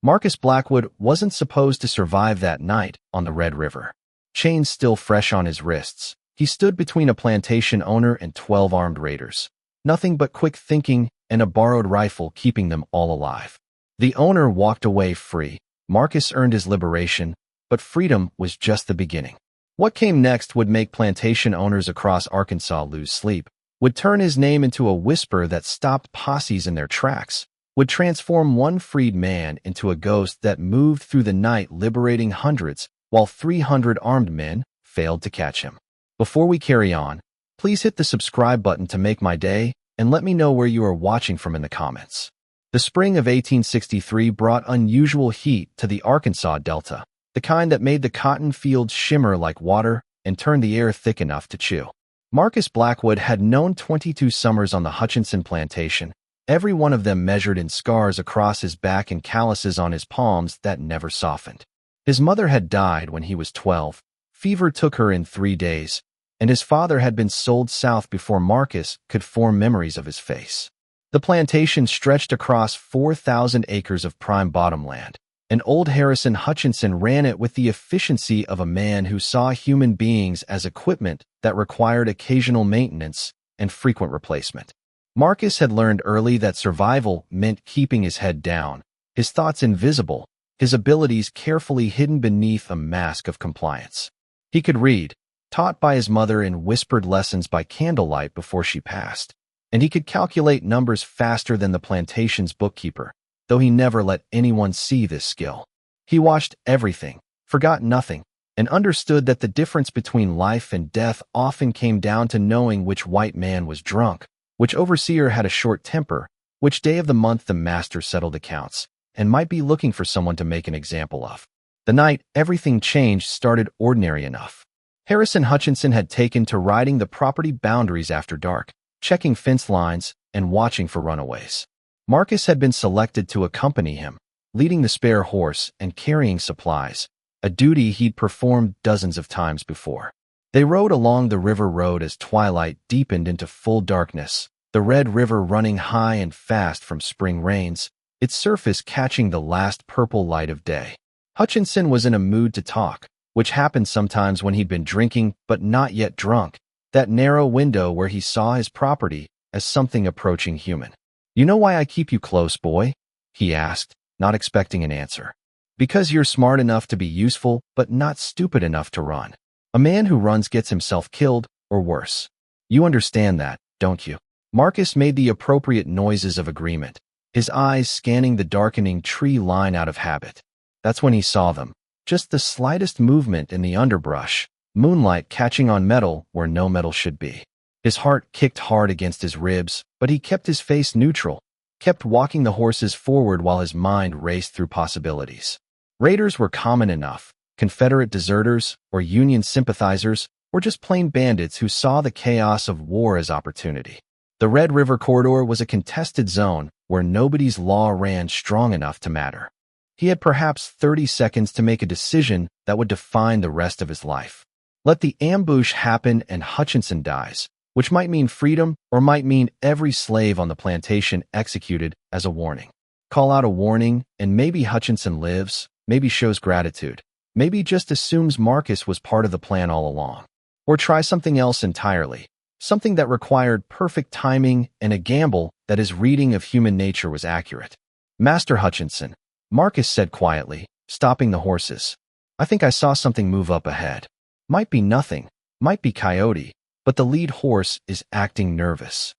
Marcus Blackwood wasn't supposed to survive that night on the Red River. Chains still fresh on his wrists, he stood between a plantation owner and 12 armed raiders. Nothing but quick thinking and a borrowed rifle keeping them all alive. The owner walked away free. Marcus earned his liberation, but freedom was just the beginning. What came next would make plantation owners across Arkansas lose sleep, would turn his name into a whisper that stopped posses in their tracks, would transform one freed man into a ghost that moved through the night liberating hundreds, while 300 armed men failed to catch him. Before we carry on, please hit the subscribe button to make my day and let me know where you are watching from in the comments. The spring of 1863 brought unusual heat to the Arkansas Delta, the kind that made the cotton fields shimmer like water and turned the air thick enough to chew. Marcus Blackwood had known 22 summers on the Hutchinson plantation, every one of them measured in scars across his back and calluses on his palms that never softened. His mother had died when he was 12. Fever took her in 3 days, and his father had been sold south before Marcus could form memories of his face. The plantation stretched across 4,000 acres of prime bottomland, and old Harrison Hutchinson ran it with the efficiency of a man who saw human beings as equipment that required occasional maintenance and frequent replacement. Marcus had learned early that survival meant keeping his head down, his thoughts invisible, his abilities carefully hidden beneath a mask of compliance. He could read, taught by his mother in whispered lessons by candlelight before she passed, and he could calculate numbers faster than the plantation's bookkeeper, though he never let anyone see this skill. He watched everything, forgot nothing, and understood that the difference between life and death often came down to knowing which white man was drunk, which overseer had a short temper, which day of the month the master settled accounts, and might be looking for someone to make an example of. The night everything changed started ordinary enough. Harrison Hutchinson had taken to riding the property boundaries after dark, checking fence lines and watching for runaways. Marcus had been selected to accompany him, leading the spare horse and carrying supplies, a duty he'd performed dozens of times before. They rode along the river road as twilight deepened into full darkness, the Red River running high and fast from spring rains, its surface catching the last purple light of day. Hutchinson was in a mood to talk, which happened sometimes when he'd been drinking but not yet drunk, that narrow window where he saw his property as something approaching human. "You know why I keep you close, boy?" he asked, not expecting an answer. "Because you're smart enough to be useful but not stupid enough to run. A man who runs gets himself killed, or worse. You understand that, don't you?" Marcus made the appropriate noises of agreement, his eyes scanning the darkening tree line out of habit. That's when he saw them. Just the slightest movement in the underbrush, moonlight catching on metal where no metal should be. His heart kicked hard against his ribs, but he kept his face neutral, kept walking the horses forward while his mind raced through possibilities. Raiders were common enough, Confederate deserters or Union sympathizers, or just plain bandits who saw the chaos of war as opportunity. The Red River corridor was a contested zone where nobody's law ran strong enough to matter. He had perhaps 30 seconds to make a decision that would define the rest of his life. Let the ambush happen and Hutchinson dies, which might mean freedom or might mean every slave on the plantation executed as a warning. Call out a warning, and maybe Hutchinson lives, maybe shows gratitude, maybe just assumes Marcus was part of the plan all along. Or try something else entirely, something that required perfect timing and a gamble that his reading of human nature was accurate. "Master Hutchinson," Marcus said quietly, stopping the horses. "I think I saw something move up ahead. Might be nothing, might be coyote, but the lead horse is acting nervous."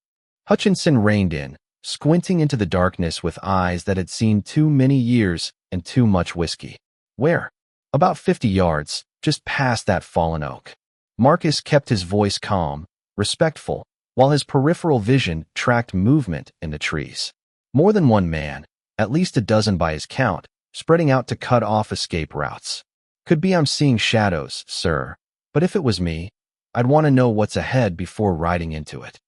Hutchinson reined in, squinting into the darkness with eyes that had seen too many years and too much whiskey. "Where?" "About 50 yards, just past that fallen oak." Marcus kept his voice calm, respectful, while his peripheral vision tracked movement in the trees. More than one man, at least a dozen by his count, spreading out to cut off escape routes. "Could be I'm seeing shadows, sir, but if it was me, I'd want to know what's ahead before riding into it."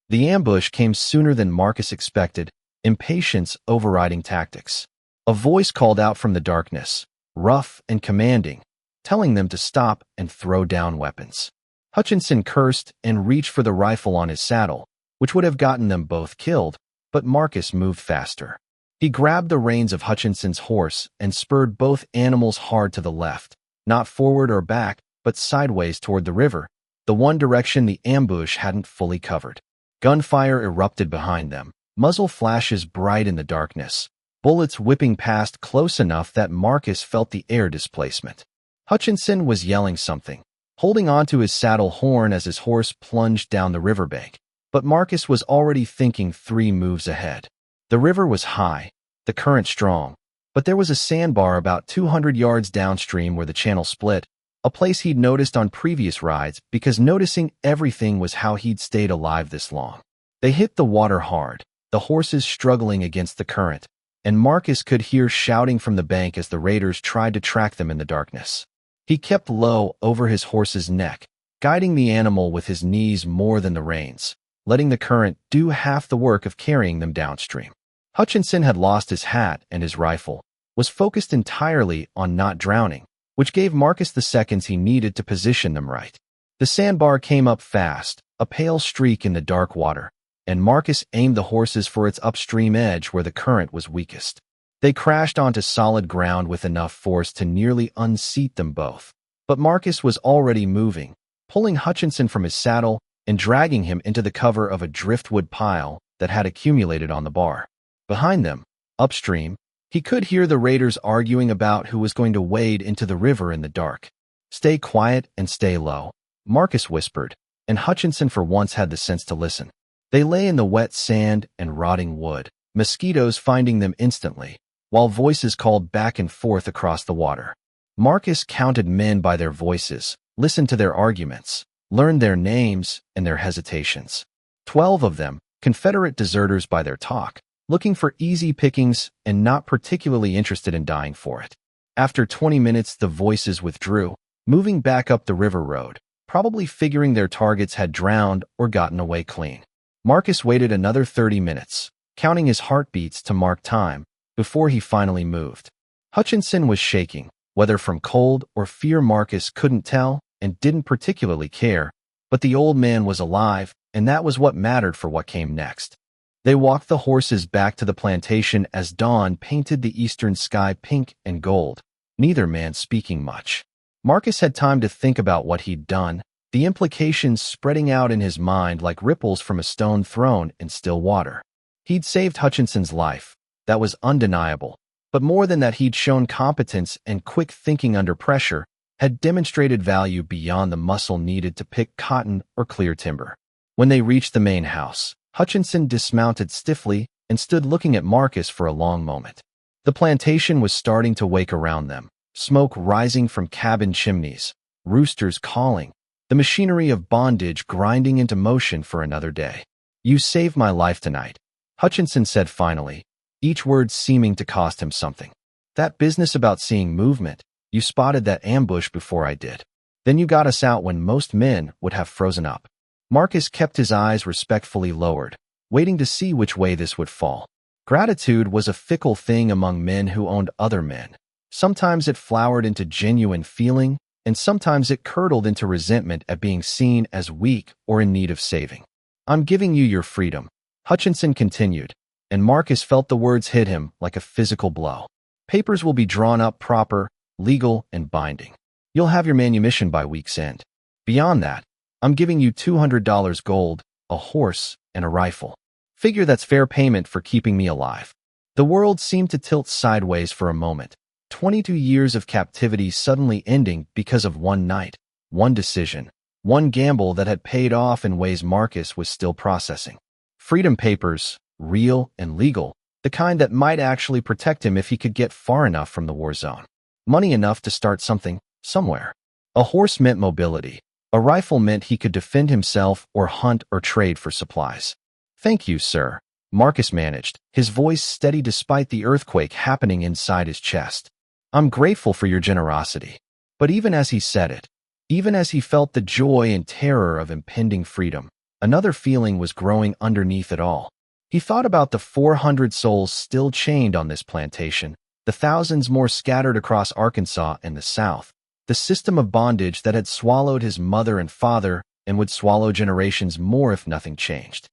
The ambush came sooner than Marcus expected, impatience overriding tactics. A voice called out from the darkness, rough and commanding, telling them to stop and throw down weapons. Hutchinson cursed and reached for the rifle on his saddle, which would have gotten them both killed, but Marcus moved faster. He grabbed the reins of Hutchinson's horse and spurred both animals hard to the left, not forward or back, but sideways toward the river, the one direction the ambush hadn't fully covered. Gunfire erupted behind them, muzzle flashes bright in the darkness, bullets whipping past close enough that Marcus felt the air displacement. Hutchinson was yelling something, holding onto his saddle horn as his horse plunged down the riverbank, but Marcus was already thinking 3 moves ahead. The river was high, the current strong, but there was a sandbar about 200 yards downstream where the channel split, a place he'd noticed on previous rides because noticing everything was how he'd stayed alive this long. They hit the water hard, the horses struggling against the current, and Marcus could hear shouting from the bank as the raiders tried to track them in the darkness. He kept low over his horse's neck, guiding the animal with his knees more than the reins, letting the current do half the work of carrying them downstream. Hutchinson had lost his hat and his rifle, was focused entirely on not drowning, which gave Marcus the seconds he needed to position them right. The sandbar came up fast, a pale streak in the dark water, and Marcus aimed the horses for its upstream edge where the current was weakest. They crashed onto solid ground with enough force to nearly unseat them both. But Marcus was already moving, pulling Hutchinson from his saddle and dragging him into the cover of a driftwood pile that had accumulated on the bar. Behind them, upstream, he could hear the raiders arguing about who was going to wade into the river in the dark. "Stay quiet and stay low," Marcus whispered, and Hutchinson for once had the sense to listen. They lay in the wet sand and rotting wood, mosquitoes finding them instantly, while voices called back and forth across the water. Marcus counted men by their voices, listened to their arguments, learned their names and their hesitations. 12 of them, Confederate deserters by their talk, looking for easy pickings and not particularly interested in dying for it. After 20 minutes, the voices withdrew, moving back up the river road, probably figuring their targets had drowned or gotten away clean. Marcus waited another 30 minutes, counting his heartbeats to mark time, before he finally moved. Hutchinson was shaking, whether from cold or fear Marcus couldn't tell and didn't particularly care, but the old man was alive, and that was what mattered for what came next. They walked the horses back to the plantation as dawn painted the eastern sky pink and gold, neither man speaking much. Marcus had time to think about what he'd done, the implications spreading out in his mind like ripples from a stone thrown in still water. He'd saved Hutchinson's life, that was undeniable, but more than that, he'd shown competence and quick thinking under pressure, had demonstrated value beyond the muscle needed to pick cotton or clear timber. When they reached the main house, Hutchinson dismounted stiffly and stood looking at Marcus for a long moment. The plantation was starting to wake around them, smoke rising from cabin chimneys, roosters calling, the machinery of bondage grinding into motion for another day. "You saved my life tonight," Hutchinson said finally, each word seeming to cost him something. "That business about seeing movement, you spotted that ambush before I did. Then you got us out when most men would have frozen up." Marcus kept his eyes respectfully lowered, waiting to see which way this would fall. Gratitude was a fickle thing among men who owned other men. Sometimes it flowered into genuine feeling, and sometimes it curdled into resentment at being seen as weak or in need of saving. "I'm giving you your freedom," Hutchinson continued, and Marcus felt the words hit him like a physical blow. "Papers will be drawn up proper, legal, and binding. You'll have your manumission by week's end. Beyond that, I'm giving you $200 gold, a horse, and a rifle. Figure that's fair payment for keeping me alive." The world seemed to tilt sideways for a moment, 22 years of captivity suddenly ending because of one night, one decision, one gamble that had paid off in ways Marcus was still processing. Freedom papers, real and legal, the kind that might actually protect him if he could get far enough from the war zone. Money enough to start something, somewhere. A horse meant mobility. A rifle meant he could defend himself or hunt or trade for supplies. "Thank you, sir," Marcus managed, his voice steady despite the earthquake happening inside his chest. "I'm grateful for your generosity." But even as he said it, even as he felt the joy and terror of impending freedom, another feeling was growing underneath it all. He thought about the 400 souls still chained on this plantation, the thousands more scattered across Arkansas and the South, the system of bondage that had swallowed his mother and father and would swallow generations more if nothing changed.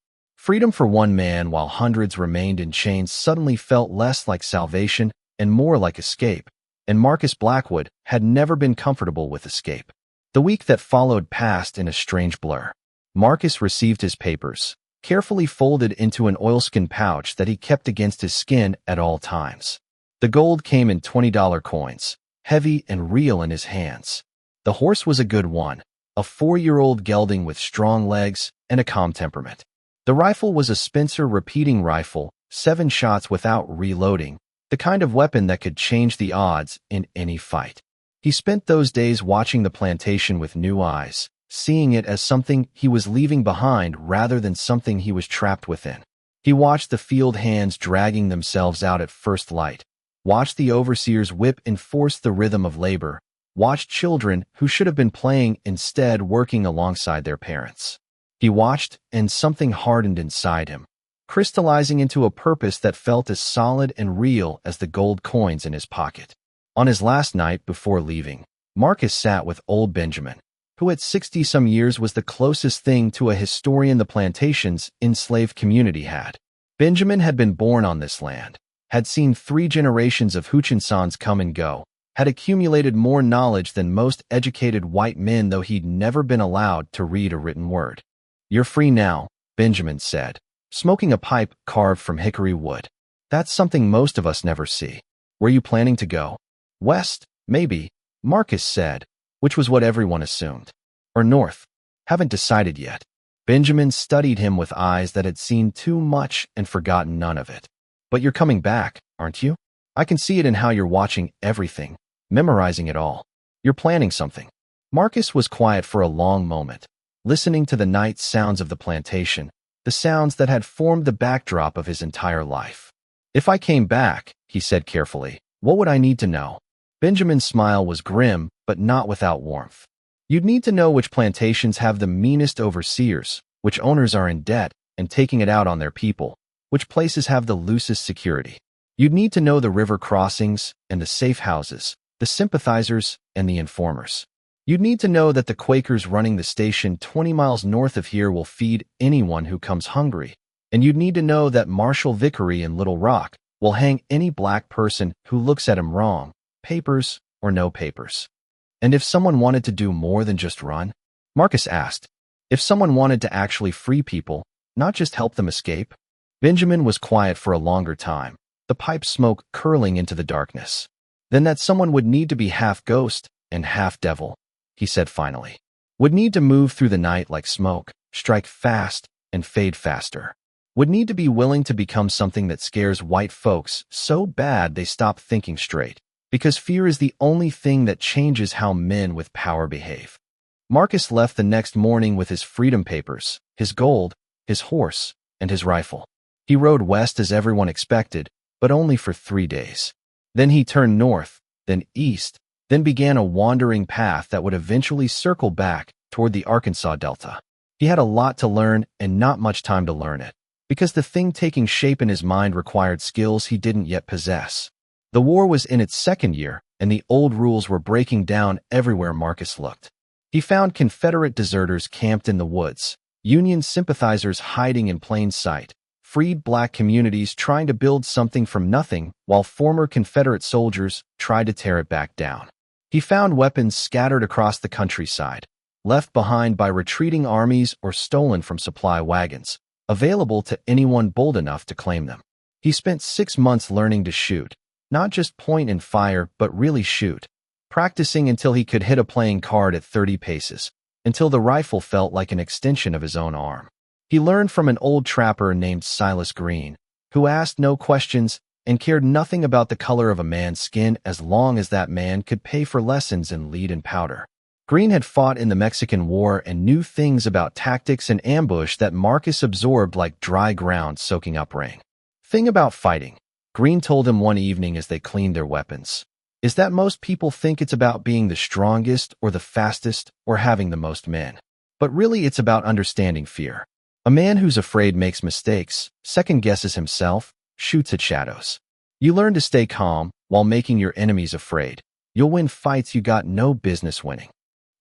Freedom for one man while hundreds remained in chains suddenly felt less like salvation and more like escape, and Marcus Blackwood had never been comfortable with escape. The week that followed passed in a strange blur. Marcus received his papers, carefully folded into an oilskin pouch that he kept against his skin at all times. The gold came in $20 coins, heavy and real in his hands. The horse was a good one, a 4-year-old gelding with strong legs and a calm temperament. The rifle was a Spencer repeating rifle, 7 shots without reloading, the kind of weapon that could change the odds in any fight. He spent those days watching the plantation with new eyes, seeing it as something he was leaving behind rather than something he was trapped within. He watched the field hands dragging themselves out at first light, watched the overseers whip enforce the rhythm of labor, watched children who should have been playing instead working alongside their parents. He watched, and something hardened inside him, crystallizing into a purpose that felt as solid and real as the gold coins in his pocket. On his last night before leaving, Marcus sat with old Benjamin, who at 60-some years was the closest thing to a historian the Plantations' enslaved community had. Benjamin had been born on this land, had seen 3 generations of Hutchinsons come and go, had accumulated more knowledge than most educated white men, though he'd never been allowed to read a written word. "You're free now," Benjamin said, smoking a pipe carved from hickory wood. "That's something most of us never see. Where you planning to go?" "West, maybe," Marcus said, which was what everyone assumed. "Or north? Haven't decided yet." Benjamin studied him with eyes that had seen too much and forgotten none of it. "But you're coming back, aren't you? I can see it in how you're watching everything, memorizing it all. You're planning something." Marcus was quiet for a long moment, listening to the night sounds of the plantation, the sounds that had formed the backdrop of his entire life. "If I came back," he said carefully, "what would I need to know?" Benjamin's smile was grim, but not without warmth. "You'd need to know which plantations have the meanest overseers, which owners are in debt and taking it out on their people, which places have the loosest security. You'd need to know the river crossings and the safe houses, the sympathizers and the informers. You'd need to know that the Quakers running the station 20 miles north of here will feed anyone who comes hungry, and you'd need to know that Marshall Vickery in Little Rock will hang any black person who looks at him wrong, papers or no papers." "And if someone wanted to do more than just run?" Marcus asked. "If someone wanted to actually free people, not just help them escape?" Benjamin was quiet for a longer time, the pipe smoke curling into the darkness. "Then that someone would need to be half ghost and half devil," he said finally. "Would need to move through the night like smoke, strike fast and fade faster. Would need to be willing to become something that scares white folks so bad they stop thinking straight, because fear is the only thing that changes how men with power behave." Marcus left the next morning with his freedom papers, his gold, his horse, and his rifle. He rode west as everyone expected, but only for 3 days. Then he turned north, then east, then began a wandering path that would eventually circle back toward the Arkansas Delta. He had a lot to learn and not much time to learn it, because the thing taking shape in his mind required skills he didn't yet possess. The war was in its 2nd year, and the old rules were breaking down everywhere Marcus looked. He found Confederate deserters camped in the woods, Union sympathizers hiding in plain sight, freed black communities trying to build something from nothing, while former Confederate soldiers tried to tear it back down. He found weapons scattered across the countryside, left behind by retreating armies or stolen from supply wagons, available to anyone bold enough to claim them. He spent 6 months learning to shoot, not just point and fire, but really shoot, practicing until he could hit a playing card at 30 paces, until the rifle felt like an extension of his own arm. He learned from an old trapper named Silas Green, who asked no questions and cared nothing about the color of a man's skin as long as that man could pay for lessons in lead and powder. Green had fought in the Mexican War and knew things about tactics and ambush that Marcus absorbed like dry ground soaking up rain. "Thing about fighting," Green told him one evening as they cleaned their weapons, "is that most people think it's about being the strongest or the fastest or having the most men. But really it's about understanding fear. A man who's afraid makes mistakes, second-guesses himself, shoots at shadows. You learn to stay calm while making your enemies afraid. You'll win fights you got no business winning."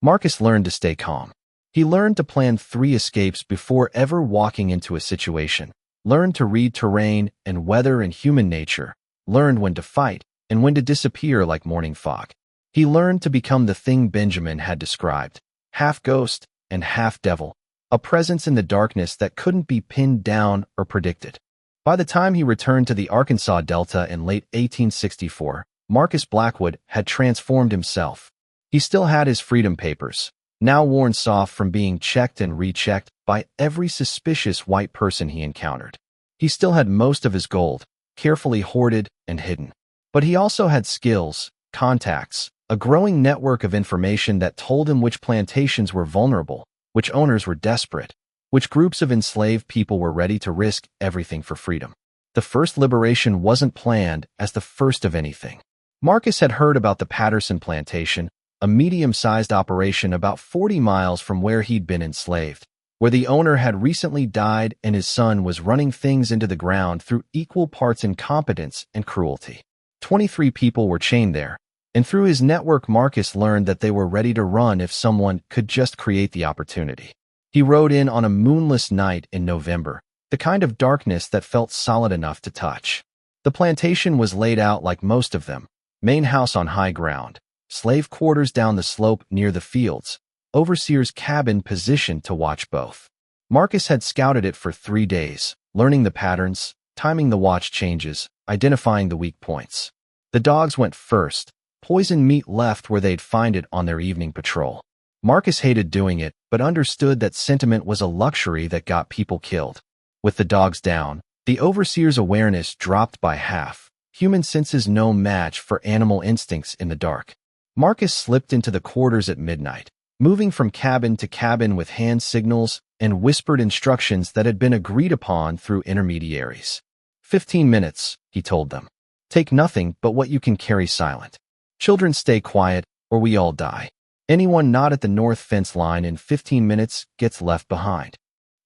Marcus learned to stay calm. He learned to plan 3 escapes before ever walking into a situation, learned to read terrain and weather and human nature, learned when to fight and when to disappear like morning fog. He learned to become the thing Benjamin had described, half ghost and half devil, a presence in the darkness that couldn't be pinned down or predicted. By the time he returned to the Arkansas Delta in late 1864, Marcus Blackwood had transformed himself. He still had his freedom papers, now worn soft from being checked and rechecked by every suspicious white person he encountered. He still had most of his gold, carefully hoarded and hidden. But he also had skills, contacts, a growing network of information that told him which plantations were vulnerable, which owners were desperate, which groups of enslaved people were ready to risk everything for freedom. The first liberation wasn't planned as the first of anything. Marcus had heard about the Patterson Plantation, a medium-sized operation about 40 miles from where he'd been enslaved, where the owner had recently died and his son was running things into the ground through equal parts incompetence and cruelty. 23 people were chained there, and through his network Marcus learned that they were ready to run if someone could just create the opportunity. He rode in on a moonless night in November, the kind of darkness that felt solid enough to touch. The plantation was laid out like most of them, main house on high ground, slave quarters down the slope near the fields, overseer's cabin positioned to watch both. Marcus had scouted it for 3 days, learning the patterns, timing the watch changes, identifying the weak points. The dogs went first, poisoned meat left where they'd find it on their evening patrol. Marcus hated doing it, but understood that sentiment was a luxury that got people killed. With the dogs down, the overseer's awareness dropped by half, human senses no match for animal instincts in the dark. Marcus slipped into the quarters at midnight, moving from cabin to cabin with hand signals and whispered instructions that had been agreed upon through intermediaries. 15 minutes, he told them. Take nothing but what you can carry silent. Children stay quiet, or we all die. Anyone not at the north fence line in 15 minutes gets left behind.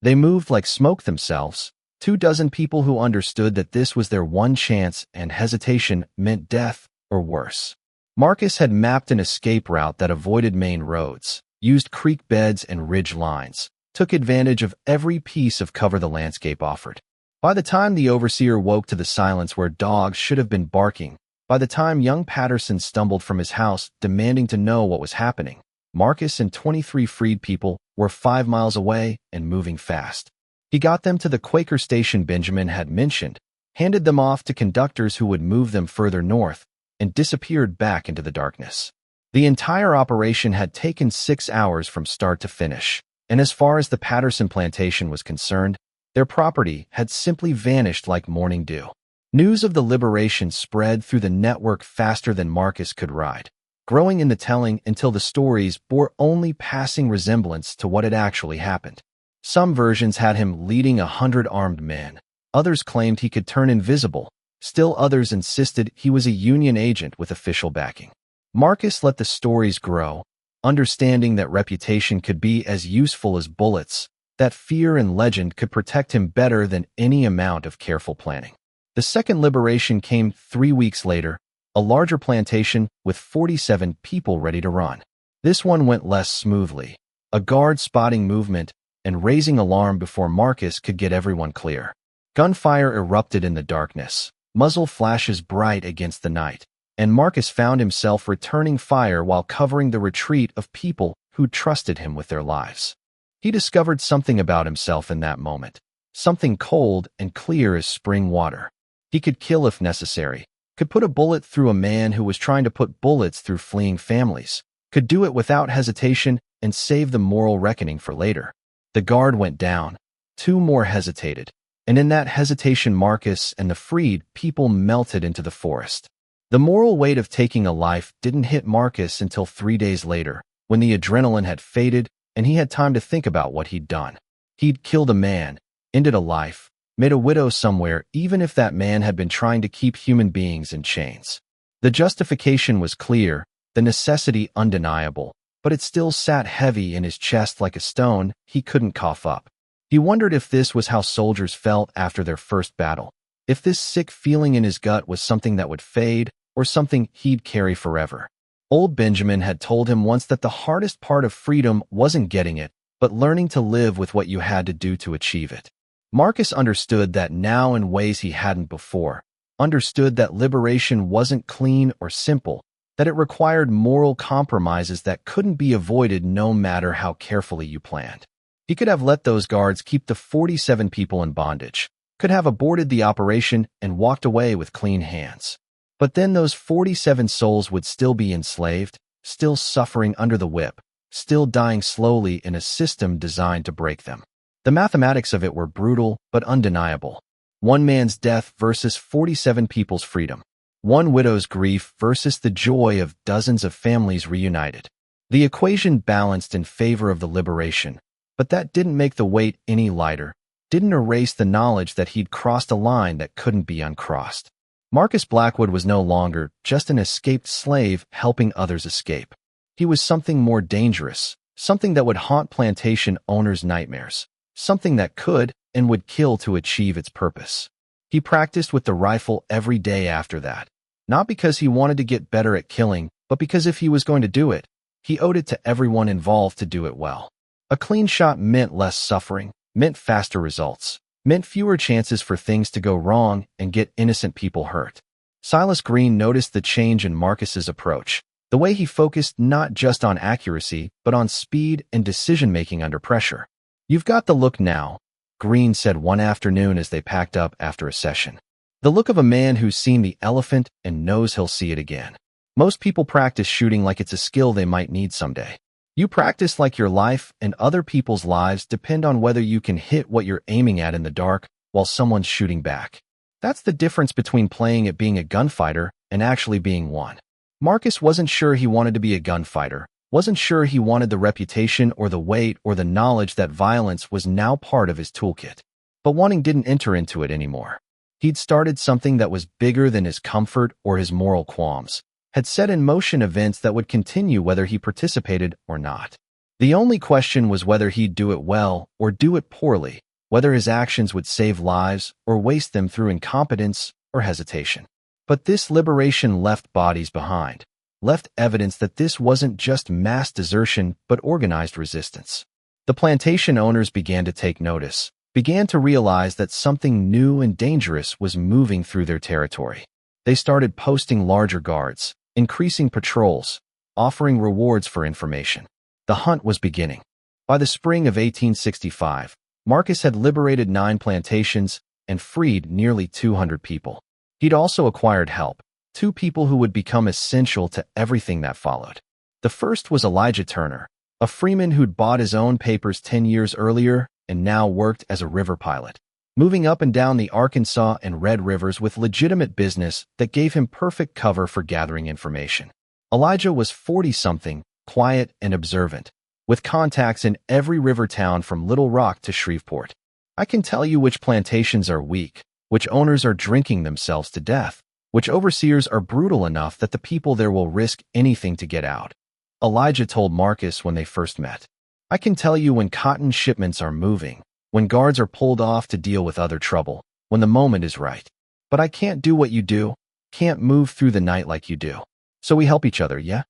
They moved like smoke themselves, 24 people who understood that this was their one chance and hesitation meant death or worse. Marcus had mapped an escape route that avoided main roads, used creek beds and ridge lines, took advantage of every piece of cover the landscape offered. By the time the overseer woke to the silence where dogs should have been barking, by the time young Patterson stumbled from his house demanding to know what was happening, Marcus and 23 freed people were 5 miles away and moving fast. He got them to the Quaker station Benjamin had mentioned, handed them off to conductors who would move them further north, and disappeared back into the darkness. The entire operation had taken 6 hours from start to finish, and as far as the Patterson Plantation was concerned, their property had simply vanished like morning dew. News of the liberation spread through the network faster than Marcus could ride, growing in the telling until the stories bore only passing resemblance to what had actually happened. Some versions had him leading 100 armed men. Others claimed he could turn invisible. Still others insisted he was a Union agent with official backing. Marcus let the stories grow, understanding that reputation could be as useful as bullets, that fear and legend could protect him better than any amount of careful planning. The second liberation came 3 weeks later, a larger plantation with 47 people ready to run. This one went less smoothly, a guard spotting movement and raising alarm before Marcus could get everyone clear. Gunfire erupted in the darkness, muzzle flashes bright against the night, and Marcus found himself returning fire while covering the retreat of people who trusted him with their lives. He discovered something about himself in that moment, something cold and clear as spring water. He could kill if necessary, could put a bullet through a man who was trying to put bullets through fleeing families, could do it without hesitation and save the moral reckoning for later. The guard went down. 2 more hesitated, and in that hesitation Marcus and the freed people melted into the forest. The moral weight of taking a life didn't hit Marcus until 3 days later, when the adrenaline had faded and he had time to think about what he'd done. He'd killed a man, ended a life, made a widow somewhere, even if that man had been trying to keep human beings in chains. The justification was clear, the necessity undeniable, but it still sat heavy in his chest like a stone he couldn't cough up. He wondered if this was how soldiers felt after their first battle, if this sick feeling in his gut was something that would fade or something he'd carry forever. Old Benjamin had told him once that the hardest part of freedom wasn't getting it, but learning to live with what you had to do to achieve it. Marcus understood that now in ways he hadn't before, understood that liberation wasn't clean or simple, that it required moral compromises that couldn't be avoided no matter how carefully you planned. He could have let those guards keep the 47 people in bondage, could have aborted the operation and walked away with clean hands. But then those 47 souls would still be enslaved, still suffering under the whip, still dying slowly in a system designed to break them. The mathematics of it were brutal but undeniable. One man's death versus 47 people's freedom. One widow's grief versus the joy of dozens of families reunited. The equation balanced in favor of the liberation, but that didn't make the weight any lighter, didn't erase the knowledge that he'd crossed a line that couldn't be uncrossed. Marcus Blackwood was no longer just an escaped slave helping others escape. He was something more dangerous, something that would haunt plantation owners' nightmares, something that could and would kill to achieve its purpose. He practiced with the rifle every day after that, not because he wanted to get better at killing, but because if he was going to do it, he owed it to everyone involved to do it well. A clean shot meant less suffering, meant faster results, meant fewer chances for things to go wrong and get innocent people hurt. Silas Green noticed the change in Marcus's approach, the way he focused not just on accuracy, but on speed and decision-making under pressure. "You've got the look now," Green said one afternoon as they packed up after a session. "The look of a man who's seen the elephant and knows he'll see it again. Most people practice shooting like it's a skill they might need someday. You practice like your life and other people's lives depend on whether you can hit what you're aiming at in the dark while someone's shooting back. That's the difference between playing at being a gunfighter and actually being one." Marcus wasn't sure he wanted to be a gunfighter, wasn't sure he wanted the reputation or the weight or the knowledge that violence was now part of his toolkit. But wanting didn't enter into it anymore. He'd started something that was bigger than his comfort or his moral qualms, had set in motion events that would continue whether he participated or not. The only question was whether he'd do it well or do it poorly, whether his actions would save lives or waste them through incompetence or hesitation. But this liberation left bodies behind, left evidence that this wasn't just mass desertion but organized resistance. The plantation owners began to take notice, began to realize that something new and dangerous was moving through their territory. They started posting larger guards, increasing patrols, offering rewards for information. The hunt was beginning. By the spring of 1865, Marcus had liberated 9 plantations and freed nearly 200 people. He'd also acquired help, 2 people who would become essential to everything that followed. The first was Elijah Turner, a freeman who'd bought his own papers 10 years earlier and now worked as a river pilot, moving up and down the Arkansas and Red Rivers with legitimate business that gave him perfect cover for gathering information. Elijah was 40-something, quiet and observant, with contacts in every river town from Little Rock to Shreveport. "I can tell you which plantations are weak, which owners are drinking themselves to death, which overseers are brutal enough that the people there will risk anything to get out," Elijah told Marcus when they first met. "I can tell you when cotton shipments are moving, when guards are pulled off to deal with other trouble, when the moment is right. But I can't do what you do, can't move through the night like you do. So we help each other, yeah?"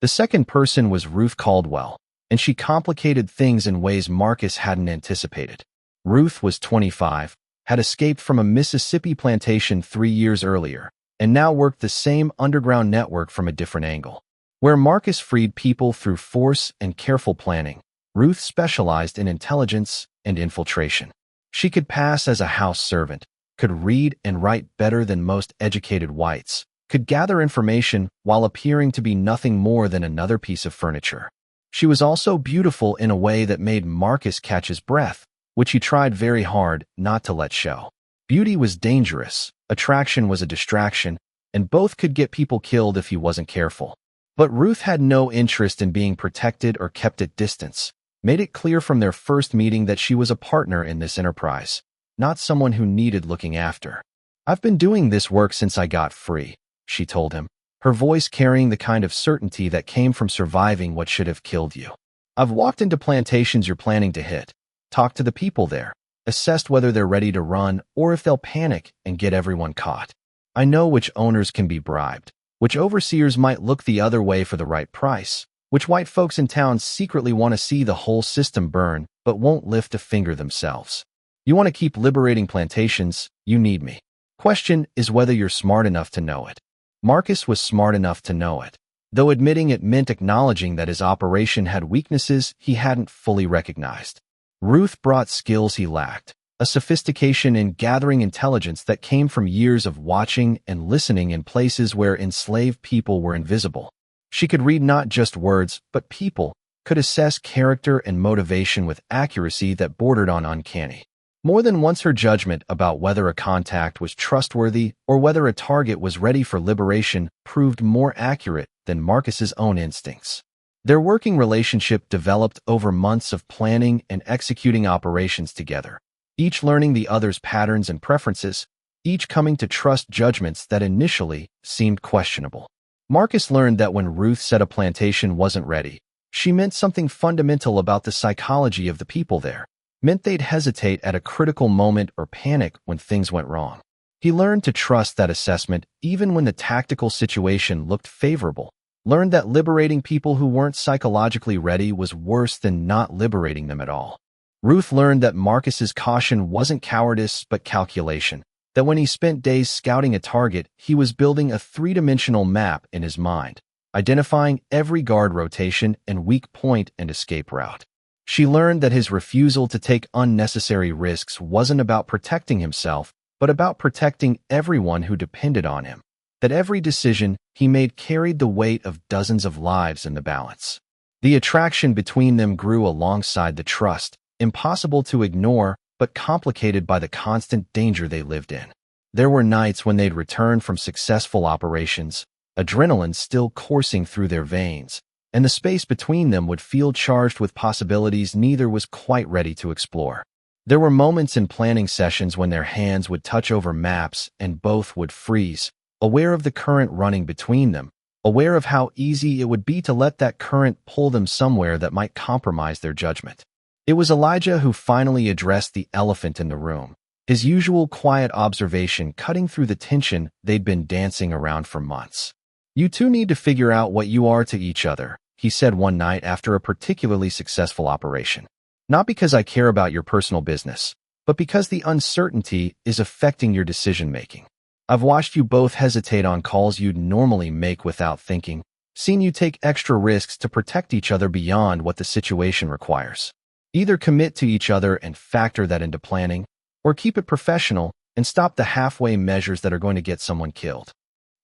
The second person was Ruth Caldwell, and she complicated things in ways Marcus hadn't anticipated. Ruth was 25, had escaped from a Mississippi plantation 3 years earlier, and now worked the same underground network from a different angle. Where Marcus freed people through force and careful planning, Ruth specialized in intelligence and infiltration. She could pass as a house servant, could read and write better than most educated whites, could gather information while appearing to be nothing more than another piece of furniture. She was also beautiful in a way that made Marcus catch his breath, which he tried very hard not to let show. Beauty was dangerous, attraction was a distraction, and both could get people killed if he wasn't careful. But Ruth had no interest in being protected or kept at distance, made it clear from their first meeting that she was a partner in this enterprise, not someone who needed looking after. "I've been doing this work since I got free," she told him, her voice carrying the kind of certainty that came from surviving what should have killed you. "I've walked into plantations you're planning to hit, talked to the people there, assessed whether they're ready to run or if they'll panic and get everyone caught. I know which owners can be bribed, which overseers might look the other way for the right price, which white folks in town secretly want to see the whole system burn, but won't lift a finger themselves. You want to keep liberating plantations, you need me. Question is whether you're smart enough to know it. Marcus was smart enough to know it, though admitting it meant acknowledging that his operation had weaknesses he hadn't fully recognized. Ruth brought skills he lacked, a sophistication in gathering intelligence that came from years of watching and listening in places where enslaved people were invisible. She could read not just words, but people, could assess character and motivation with accuracy that bordered on uncanny. More than once her judgment about whether a contact was trustworthy or whether a target was ready for liberation proved more accurate than Marcus's own instincts. Their working relationship developed over months of planning and executing operations together, each learning the other's patterns and preferences, each coming to trust judgments that initially seemed questionable. Marcus learned that when Ruth said a plantation wasn't ready, she meant something fundamental about the psychology of the people there, meant they'd hesitate at a critical moment or panic when things went wrong. He learned to trust that assessment even when the tactical situation looked favorable, learned that liberating people who weren't psychologically ready was worse than not liberating them at all. Ruth learned that Marcus's caution wasn't cowardice but calculation, that when he spent days scouting a target, he was building a three-dimensional map in his mind, identifying every guard rotation and weak point and escape route. She learned that his refusal to take unnecessary risks wasn't about protecting himself, but about protecting everyone who depended on him, that every decision he made carried the weight of dozens of lives in the balance. The attraction between them grew alongside the trust, impossible to ignore, but complicated by the constant danger they lived in. There were nights when they'd return from successful operations, adrenaline still coursing through their veins, and the space between them would feel charged with possibilities neither was quite ready to explore. There were moments in planning sessions when their hands would touch over maps and both would freeze, aware of the current running between them, aware of how easy it would be to let that current pull them somewhere that might compromise their judgment. It was Elijah who finally addressed the elephant in the room, his usual quiet observation cutting through the tension they'd been dancing around for months. "You two need to figure out what you are to each other," he said one night after a particularly successful operation. "Not because I care about your personal business, but because the uncertainty is affecting your decision-making. I've watched you both hesitate on calls you'd normally make without thinking, seen you take extra risks to protect each other beyond what the situation requires. Either commit to each other and factor that into planning, or keep it professional and stop the halfway measures that are going to get someone killed."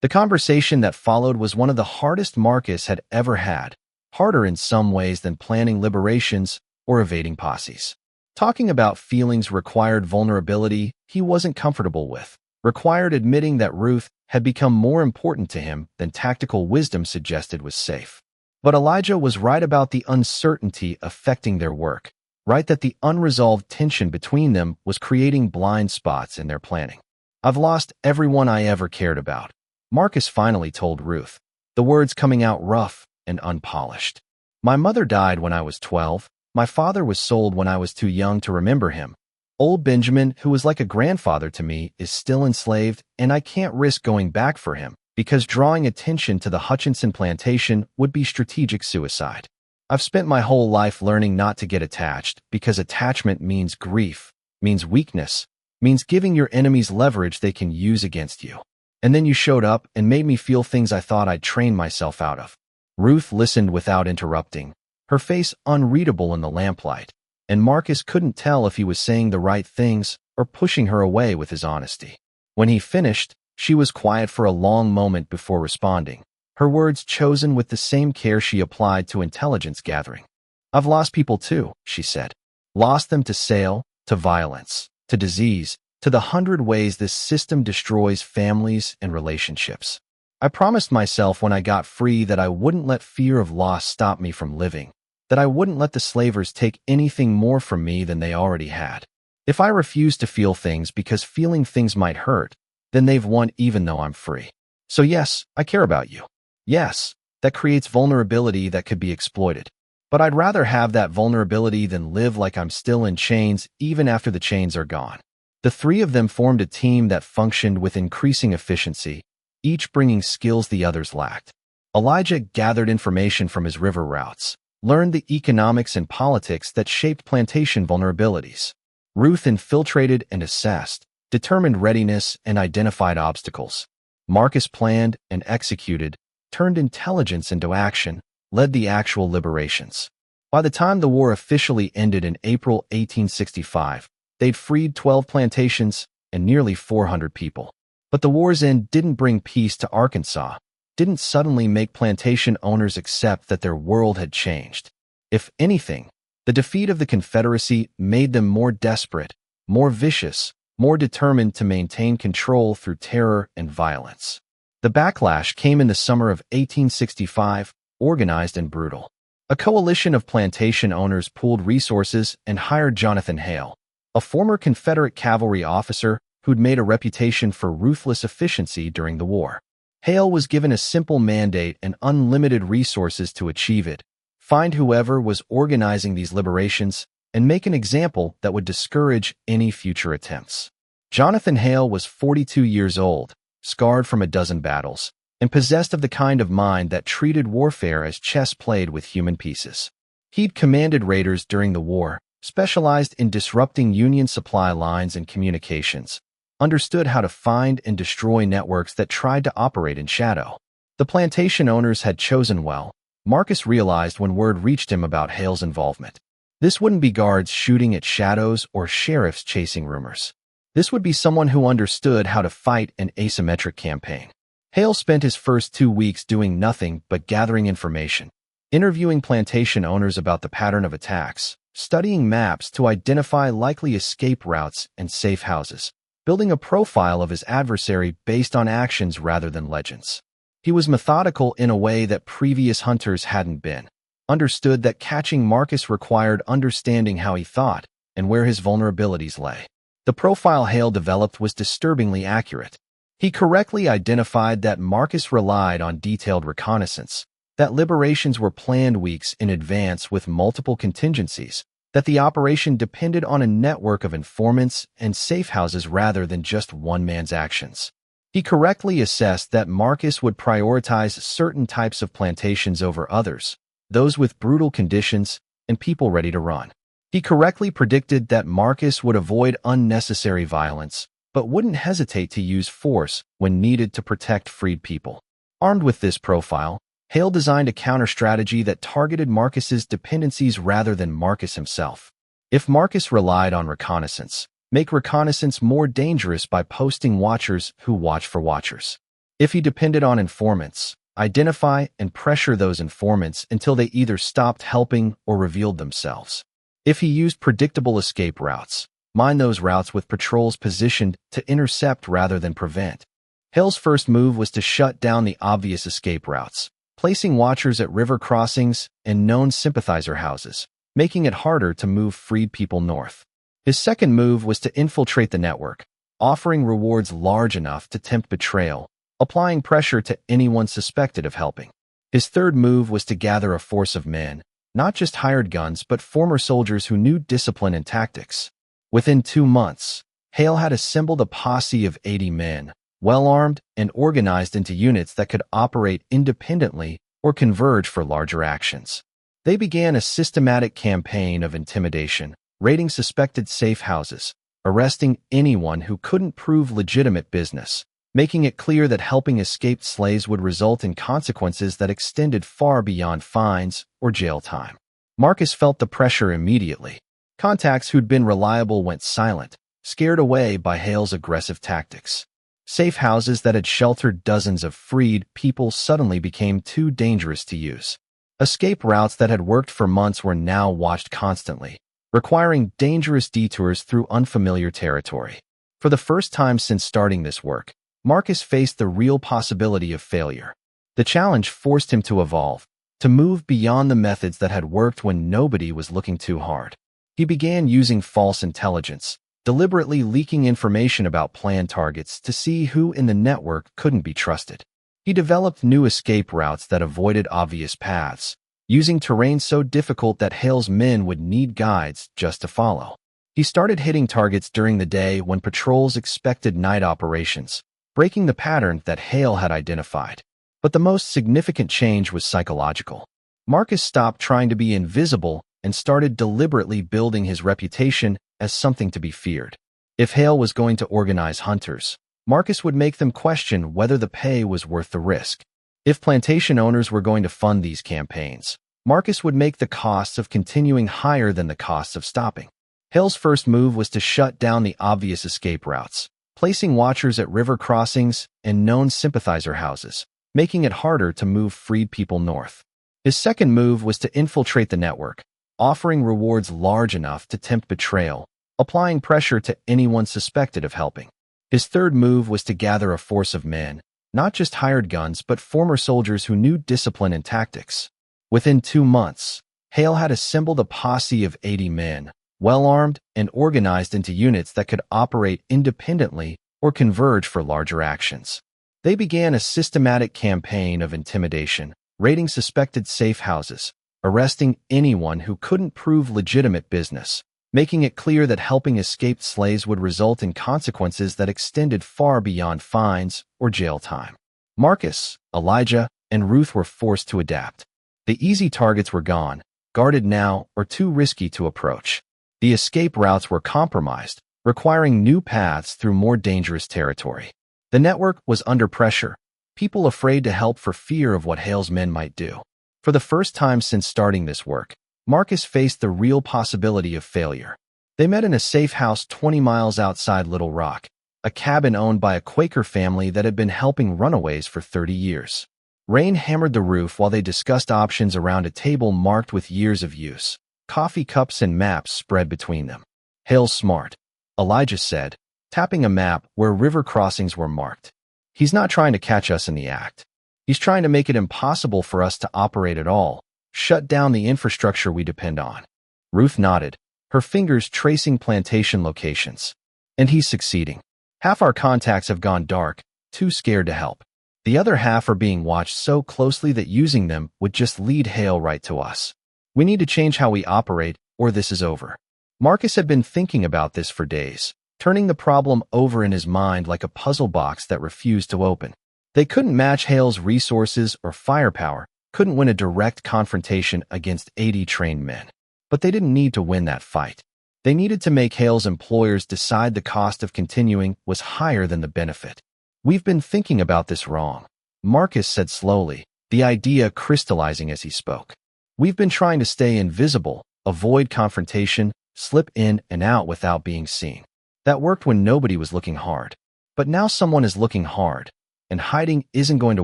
The conversation that followed was one of the hardest Marcus had ever had, harder in some ways than planning liberations or evading posses. Talking about feelings required vulnerability he wasn't comfortable with, required admitting that Ruth had become more important to him than tactical wisdom suggested was safe. But Elijah was right about the uncertainty affecting their work, right that the unresolved tension between them was creating blind spots in their planning. "I've lost everyone I ever cared about," Marcus finally told Ruth, the words coming out rough and unpolished. "My mother died when I was 12. My father was sold when I was too young to remember him. Old Benjamin, who was like a grandfather to me, is still enslaved, and I can't risk going back for him, because drawing attention to the Hutchinson plantation would be strategic suicide. I've spent my whole life learning not to get attached, because attachment means grief, means weakness, means giving your enemies leverage they can use against you. And then you showed up and made me feel things I thought I'd trained myself out of." Ruth listened without interrupting, her face unreadable in the lamplight, and Marcus couldn't tell if he was saying the right things or pushing her away with his honesty. When he finished, she was quiet for a long moment before responding, her words chosen with the same care she applied to intelligence gathering. "I've lost people too," she said. "Lost them to sale, to violence, to disease, to the 100 ways this system destroys families and relationships. I promised myself when I got free that I wouldn't let fear of loss stop me from living, that I wouldn't let the slavers take anything more from me than they already had. If I refuse to feel things because feeling things might hurt, then they've won even though I'm free. So yes, I care about you. Yes, that creates vulnerability that could be exploited. But I'd rather have that vulnerability than live like I'm still in chains even after the chains are gone." The three of them formed a team that functioned with increasing efficiency, each bringing skills the others lacked. Elijah gathered information from his river routes, learned the economics and politics that shaped plantation vulnerabilities. Ruth infiltrated and assessed, determined readiness and identified obstacles. Marcus planned and executed, turned intelligence into action, led the actual liberations. By the time the war officially ended in April 1865, they'd freed 12 plantations and nearly 400 people. But the war's end didn't bring peace to Arkansas, didn't suddenly make plantation owners accept that their world had changed. If anything, the defeat of the Confederacy made them more desperate, more vicious, more determined to maintain control through terror and violence. The backlash came in the summer of 1865, organized and brutal. A coalition of plantation owners pooled resources and hired Jonathan Hale, a former Confederate cavalry officer who'd made a reputation for ruthless efficiency during the war. Hale was given a simple mandate and unlimited resources to achieve it: find whoever was organizing these liberations and make an example that would discourage any future attempts. Jonathan Hale was 42 years old, scarred from a dozen battles, and possessed of the kind of mind that treated warfare as chess played with human pieces. He'd commanded raiders during the war, specialized in disrupting Union supply lines and communications, understood how to find and destroy networks that tried to operate in shadow. The plantation owners had chosen well, Marcus realized when word reached him about Hale's involvement. This wouldn't be guards shooting at shadows or sheriffs chasing rumors. This would be someone who understood how to fight an asymmetric campaign. Hale spent his first 2 weeks doing nothing but gathering information, interviewing plantation owners about the pattern of attacks, studying maps to identify likely escape routes and safe houses, building a profile of his adversary based on actions rather than legends. He was methodical in a way that previous hunters hadn't been, understood that catching Marcus required understanding how he thought and where his vulnerabilities lay. The profile Hale developed was disturbingly accurate. He correctly identified that Marcus relied on detailed reconnaissance, that liberations were planned weeks in advance with multiple contingencies, that the operation depended on a network of informants and safe houses rather than just one man's actions. He correctly assessed that Marcus would prioritize certain types of plantations over others, those with brutal conditions and people ready to run. He correctly predicted that Marcus would avoid unnecessary violence, but wouldn't hesitate to use force when needed to protect freed people. Armed with this profile, Hale designed a counter-strategy that targeted Marcus's dependencies rather than Marcus himself. If Marcus relied on reconnaissance, make reconnaissance more dangerous by posting watchers who watch for watchers. If he depended on informants, identify and pressure those informants until they either stopped helping or revealed themselves. If he used predictable escape routes, mine those routes with patrols positioned to intercept rather than prevent. Hale's first move was to shut down the obvious escape routes, placing watchers at river crossings and known sympathizer houses, making it harder to move freed people north. His second move was to infiltrate the network, offering rewards large enough to tempt betrayal, applying pressure to anyone suspected of helping. His third move was to gather a force of men, not just hired guns but former soldiers who knew discipline and tactics. Within 2 months, Hale had assembled a posse of 80 men, well-armed and organized into units that could operate independently or converge for larger actions. They began a systematic campaign of intimidation, raiding suspected safe houses, arresting anyone who couldn't prove legitimate business, making it clear that helping escaped slaves would result in consequences that extended far beyond fines or jail time. Marcus felt the pressure immediately. Contacts who'd been reliable went silent, scared away by Hale's aggressive tactics. Safe houses that had sheltered dozens of freed people suddenly became too dangerous to use. Escape routes that had worked for months were now watched constantly, requiring dangerous detours through unfamiliar territory. For the first time since starting this work, Marcus faced the real possibility of failure. The challenge forced him to evolve, to move beyond the methods that had worked when nobody was looking too hard. He began using false intelligence, deliberately leaking information about planned targets to see who in the network couldn't be trusted. He developed new escape routes that avoided obvious paths, using terrain so difficult that Hale's men would need guides just to follow. He started hitting targets during the day when patrols expected night operations, breaking the pattern that Hale had identified. But the most significant change was psychological. Marcus stopped trying to be invisible and started deliberately building his reputation as something to be feared. If Hale was going to organize hunters, Marcus would make them question whether the pay was worth the risk. If plantation owners were going to fund these campaigns, Marcus would make the costs of continuing higher than the costs of stopping. Hale's first move was to shut down the obvious escape routes, placing watchers at river crossings and known sympathizer houses, making it harder to move freed people north. His second move was to infiltrate the network, offering rewards large enough to tempt betrayal, applying pressure to anyone suspected of helping. His third move was to gather a force of men, not just hired guns but former soldiers who knew discipline and tactics. Within 2 months, Hale had assembled a posse of 80 men, well-armed and organized into units that could operate independently or converge for larger actions. They began a systematic campaign of intimidation, raiding suspected safe houses, arresting anyone who couldn't prove legitimate business, making it clear that helping escaped slaves would result in consequences that extended far beyond fines or jail time. Marcus, Elijah, and Ruth were forced to adapt. The easy targets were gone, guarded now, or too risky to approach. The escape routes were compromised, requiring new paths through more dangerous territory. The network was under pressure, people afraid to help for fear of what Hale's men might do. For the first time since starting this work, Marcus faced the real possibility of failure. They met in a safe house 20 miles outside Little Rock, a cabin owned by a Quaker family that had been helping runaways for 30 years. Rain hammered the roof while they discussed options around a table marked with years of use, coffee cups and maps spread between them. "Hale's smart," Elijah said, tapping a map where river crossings were marked. "He's not trying to catch us in the act. He's trying to make it impossible for us to operate at all, shut down the infrastructure we depend on." Ruth nodded, her fingers tracing plantation locations. "And he's succeeding. Half our contacts have gone dark, too scared to help. The other half are being watched so closely that using them would just lead Hale right to us. We need to change how we operate, or this is over." Marcus had been thinking about this for days, turning the problem over in his mind like a puzzle box that refused to open. They couldn't match Hale's resources or firepower, couldn't win a direct confrontation against 80 trained men. But they didn't need to win that fight. They needed to make Hale's employers decide the cost of continuing was higher than the benefit. "We've been thinking about this wrong," Marcus said slowly, the idea crystallizing as he spoke. "We've been trying to stay invisible, avoid confrontation, slip in and out without being seen. That worked when nobody was looking hard. But now someone is looking hard, and hiding isn't going to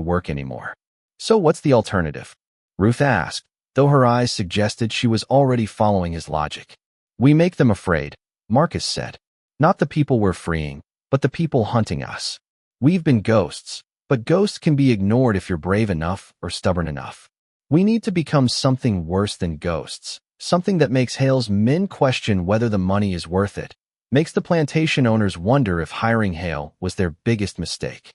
work anymore. So what's the alternative?" Ruth asked, though her eyes suggested she was already following his logic. "We make them afraid," Marcus said. "Not the people we're freeing, but the people hunting us. We've been ghosts, but ghosts can be ignored if you're brave enough or stubborn enough. We need to become something worse than ghosts, something that makes Hale's men question whether the money is worth it, makes the plantation owners wonder if hiring Hale was their biggest mistake."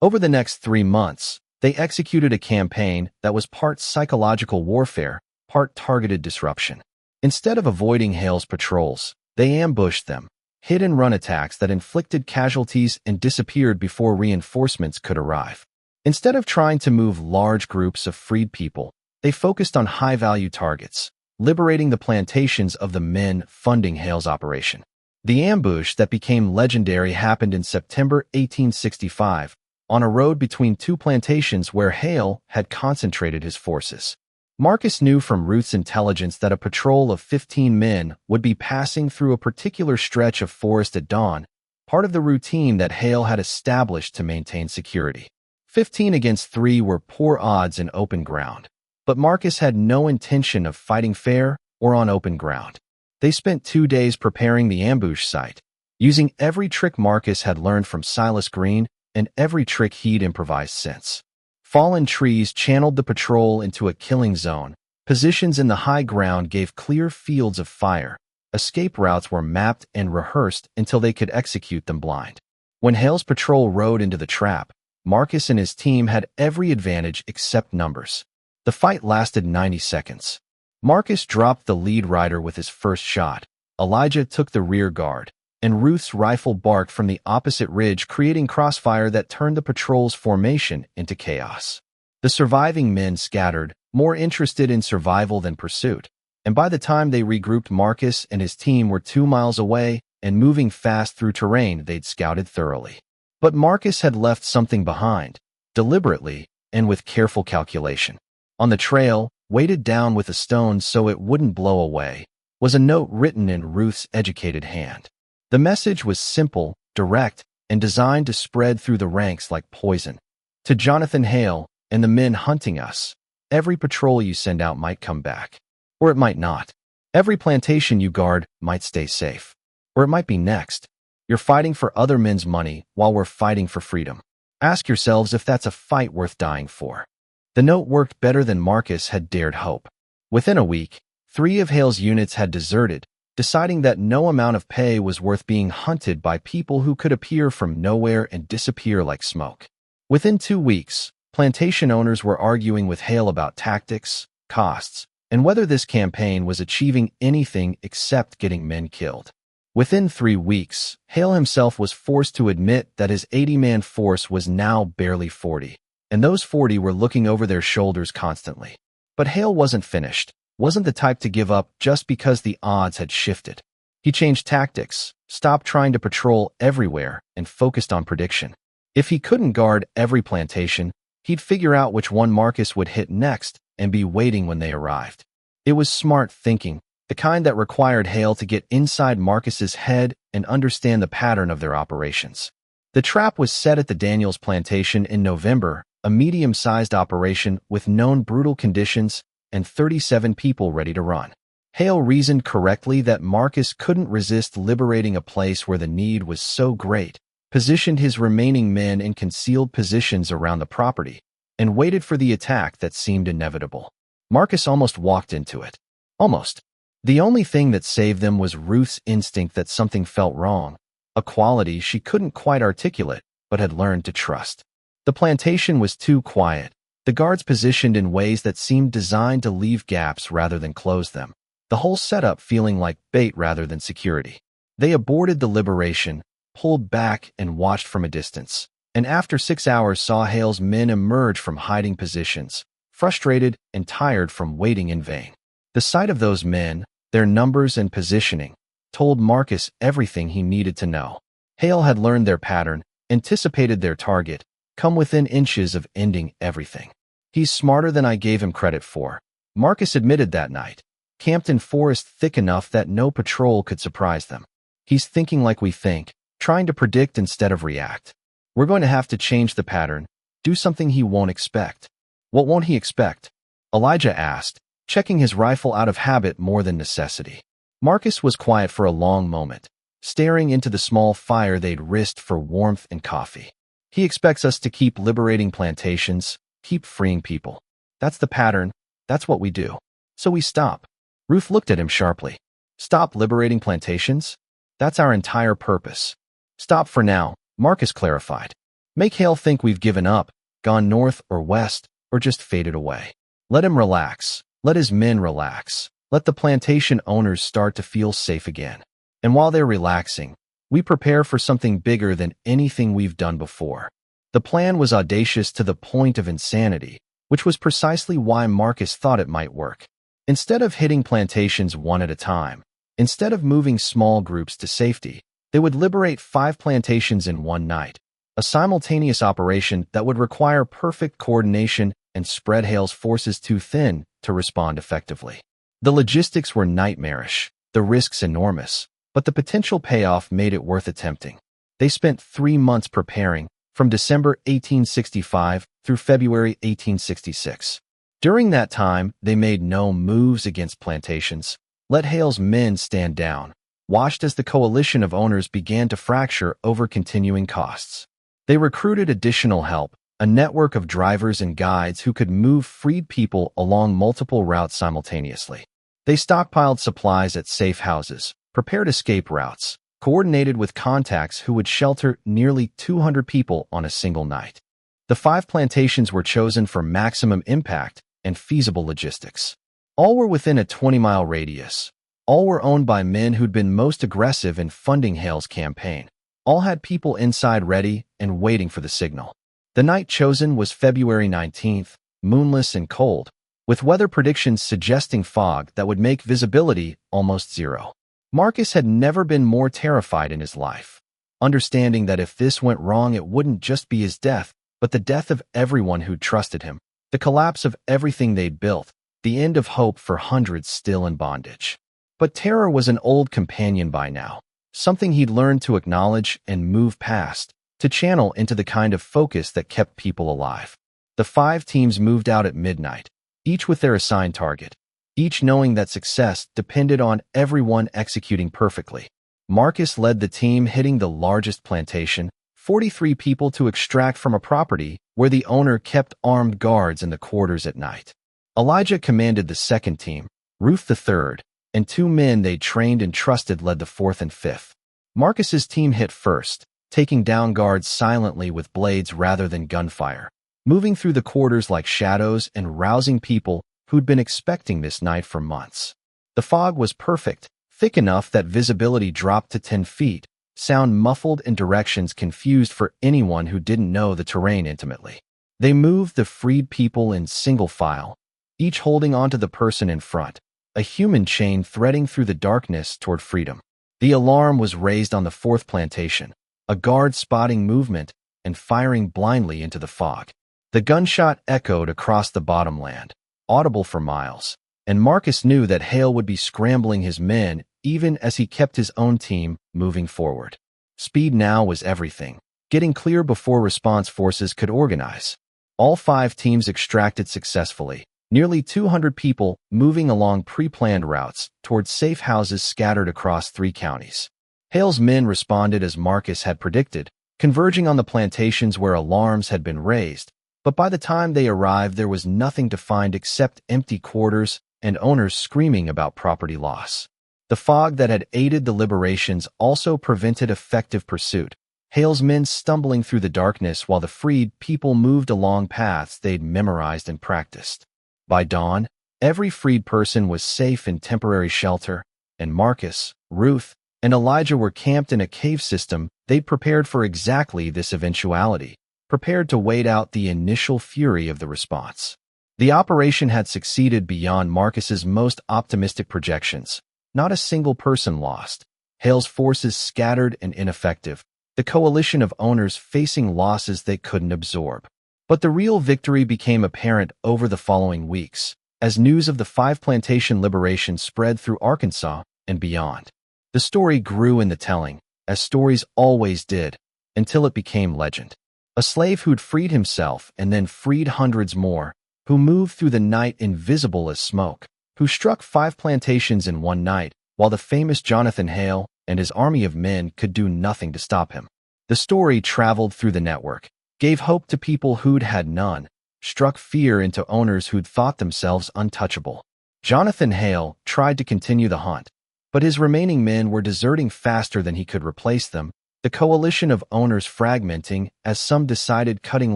Over the next 3 months, they executed a campaign that was part psychological warfare, part targeted disruption. Instead of avoiding Hale's patrols, they ambushed them, hit-and-run attacks that inflicted casualties and disappeared before reinforcements could arrive. Instead of trying to move large groups of freed people, they focused on high-value targets, liberating the plantations of the men funding Hale's operation. The ambush that became legendary happened in September 1865, on a road between 2 plantations where Hale had concentrated his forces. Marcus knew from Ruth's intelligence that a patrol of 15 men would be passing through a particular stretch of forest at dawn, part of the routine that Hale had established to maintain security. 15 against 3 were poor odds in open ground, but Marcus had no intention of fighting fair or on open ground. They spent 2 days preparing the ambush site, using every trick Marcus had learned from Silas Green and every trick he'd improvised since. Fallen trees channeled the patrol into a killing zone. Positions in the high ground gave clear fields of fire. Escape routes were mapped and rehearsed until they could execute them blind. When Hale's patrol rode into the trap, Marcus and his team had every advantage except numbers. The fight lasted 90 seconds. Marcus dropped the lead rider with his first shot. Elijah took the rear guard, and Ruth's rifle barked from the opposite ridge, creating crossfire that turned the patrol's formation into chaos. The surviving men scattered, more interested in survival than pursuit, and by the time they regrouped, Marcus and his team were 2 miles away and moving fast through terrain they'd scouted thoroughly. But Marcus had left something behind, deliberately and with careful calculation. On the trail, weighted down with a stone so it wouldn't blow away, was a note written in Ruth's educated hand. The message was simple, direct, and designed to spread through the ranks like poison. To Jonathan Hale and the men hunting us, every patrol you send out might come back. Or it might not. Every plantation you guard might stay safe. Or it might be next. You're fighting for other men's money while we're fighting for freedom. Ask yourselves if that's a fight worth dying for. The note worked better than Marcus had dared hope. Within a week, 3 of Hale's units had deserted, deciding that no amount of pay was worth being hunted by people who could appear from nowhere and disappear like smoke. Within 2 weeks, plantation owners were arguing with Hale about tactics, costs, and whether this campaign was achieving anything except getting men killed. Within 3 weeks, Hale himself was forced to admit that his 80-man force was now barely 40, and those 40 were looking over their shoulders constantly. But Hale wasn't finished, wasn't the type to give up just because the odds had shifted. He changed tactics, stopped trying to patrol everywhere, and focused on prediction. If he couldn't guard every plantation, he'd figure out which one Marcus would hit next and be waiting when they arrived. It was smart thinking, the kind that required Hale to get inside Marcus's head and understand the pattern of their operations. The trap was set at the Daniels plantation in November, a medium-sized operation with known brutal conditions and 37 people ready to run. Hale reasoned correctly that Marcus couldn't resist liberating a place where the need was so great, positioned his remaining men in concealed positions around the property, and waited for the attack that seemed inevitable. Marcus almost walked into it. Almost. The only thing that saved them was Ruth's instinct that something felt wrong, a quality she couldn't quite articulate but had learned to trust. The plantation was too quiet, the guards positioned in ways that seemed designed to leave gaps rather than close them, the whole setup feeling like bait rather than security. They aborted the liberation, pulled back and watched from a distance, and after 6 hours saw Hale's men emerge from hiding positions, frustrated and tired from waiting in vain. The sight of those men, their numbers and positioning, told Marcus everything he needed to know. Hale had learned their pattern, anticipated their target, come within inches of ending everything. He's smarter than I gave him credit for, Marcus admitted that night, camped in forest thick enough that no patrol could surprise them. He's thinking like we think, trying to predict instead of react. We're going to have to change the pattern, do something he won't expect. What won't he expect? Elijah asked, checking his rifle out of habit more than necessity. Marcus was quiet for a long moment, staring into the small fire they'd risked for warmth and coffee. He expects us to keep liberating plantations, keep freeing people. That's the pattern, that's what we do. So we stop. Ruth looked at him sharply. Stop liberating plantations? That's our entire purpose. Stop for now, Marcus clarified. Make Hale think we've given up, gone north or west, or just faded away. Let him relax. Let his men relax. Let the plantation owners start to feel safe again. And while they're relaxing, we prepare for something bigger than anything we've done before. The plan was audacious to the point of insanity, which was precisely why Marcus thought it might work. Instead of hitting plantations one at a time, instead of moving small groups to safety, they would liberate 5 plantations in one night, a simultaneous operation that would require perfect coordination and spread Hale's forces too thin to respond effectively. The logistics were nightmarish, the risks enormous, but the potential payoff made it worth attempting. They spent 3 months preparing, from December 1865 through February 1866. During that time, they made no moves against plantations, let Hale's men stand down, watched as the coalition of owners began to fracture over continuing costs. They recruited additional help, a network of drivers and guides who could move freed people along multiple routes simultaneously. They stockpiled supplies at safe houses, prepared escape routes, coordinated with contacts who would shelter nearly 200 people on a single night. The 5 plantations were chosen for maximum impact and feasible logistics. All were within a 20-mile radius. All were owned by men who'd been most aggressive in funding Hale's campaign. All had people inside ready and waiting for the signal. The night chosen was February 19th, moonless and cold, with weather predictions suggesting fog that would make visibility almost zero. Marcus had never been more terrified in his life, understanding that if this went wrong it wouldn't just be his death, but the death of everyone who trusted him, the collapse of everything they'd built, the end of hope for hundreds still in bondage. But terror was an old companion by now, something he'd learned to acknowledge and move past, to channel into the kind of focus that kept people alive. The 5 teams moved out at midnight, each with their assigned target, each knowing that success depended on everyone executing perfectly. Marcus led the team hitting the largest plantation, 43 people to extract from a property where the owner kept armed guards in the quarters at night. Elijah commanded the second team, Ruth the third, and 2 men they trained and trusted led the fourth and fifth. Marcus's team hit first, taking down guards silently with blades rather than gunfire, moving through the quarters like shadows and rousing people who'd been expecting this night for months. The fog was perfect, thick enough that visibility dropped to 10 feet, sound muffled and directions confused for anyone who didn't know the terrain intimately. They moved the freed people in single file, each holding onto the person in front, a human chain threading through the darkness toward freedom. The alarm was raised on the fourth plantation, a guard spotting movement and firing blindly into the fog. The gunshot echoed across the bottomland, audible for miles, and Marcus knew that Hale would be scrambling his men even as he kept his own team moving forward. Speed now was everything, getting clear before response forces could organize. All 5 teams extracted successfully, nearly 200 people moving along pre-planned routes towards safe houses scattered across 3 counties. Hale's men responded as Marcus had predicted, converging on the plantations where alarms had been raised, but by the time they arrived there was nothing to find except empty quarters and owners screaming about property loss. The fog that had aided the liberations also prevented effective pursuit, Hale's men stumbling through the darkness while the freed people moved along paths they'd memorized and practiced. By dawn, every freed person was safe in temporary shelter, and Marcus, Ruth, and Elijah were camped in a cave system they'd prepared for exactly this eventuality, prepared to wait out the initial fury of the response. The operation had succeeded beyond Marcus's most optimistic projections. Not a single person lost. Hale's forces scattered and ineffective, the coalition of owners facing losses they couldn't absorb. But the real victory became apparent over the following weeks, as news of the 5 plantation liberation spread through Arkansas and beyond. The story grew in the telling, as stories always did, until it became legend. A slave who'd freed himself and then freed hundreds more, who moved through the night invisible as smoke, who struck 5 plantations in one night, while the famous Jonathan Hale and his army of men could do nothing to stop him. The story traveled through the network, gave hope to people who'd had none, struck fear into owners who'd thought themselves untouchable. Jonathan Hale tried to continue the hunt, but his remaining men were deserting faster than he could replace them, the coalition of owners fragmenting as some decided cutting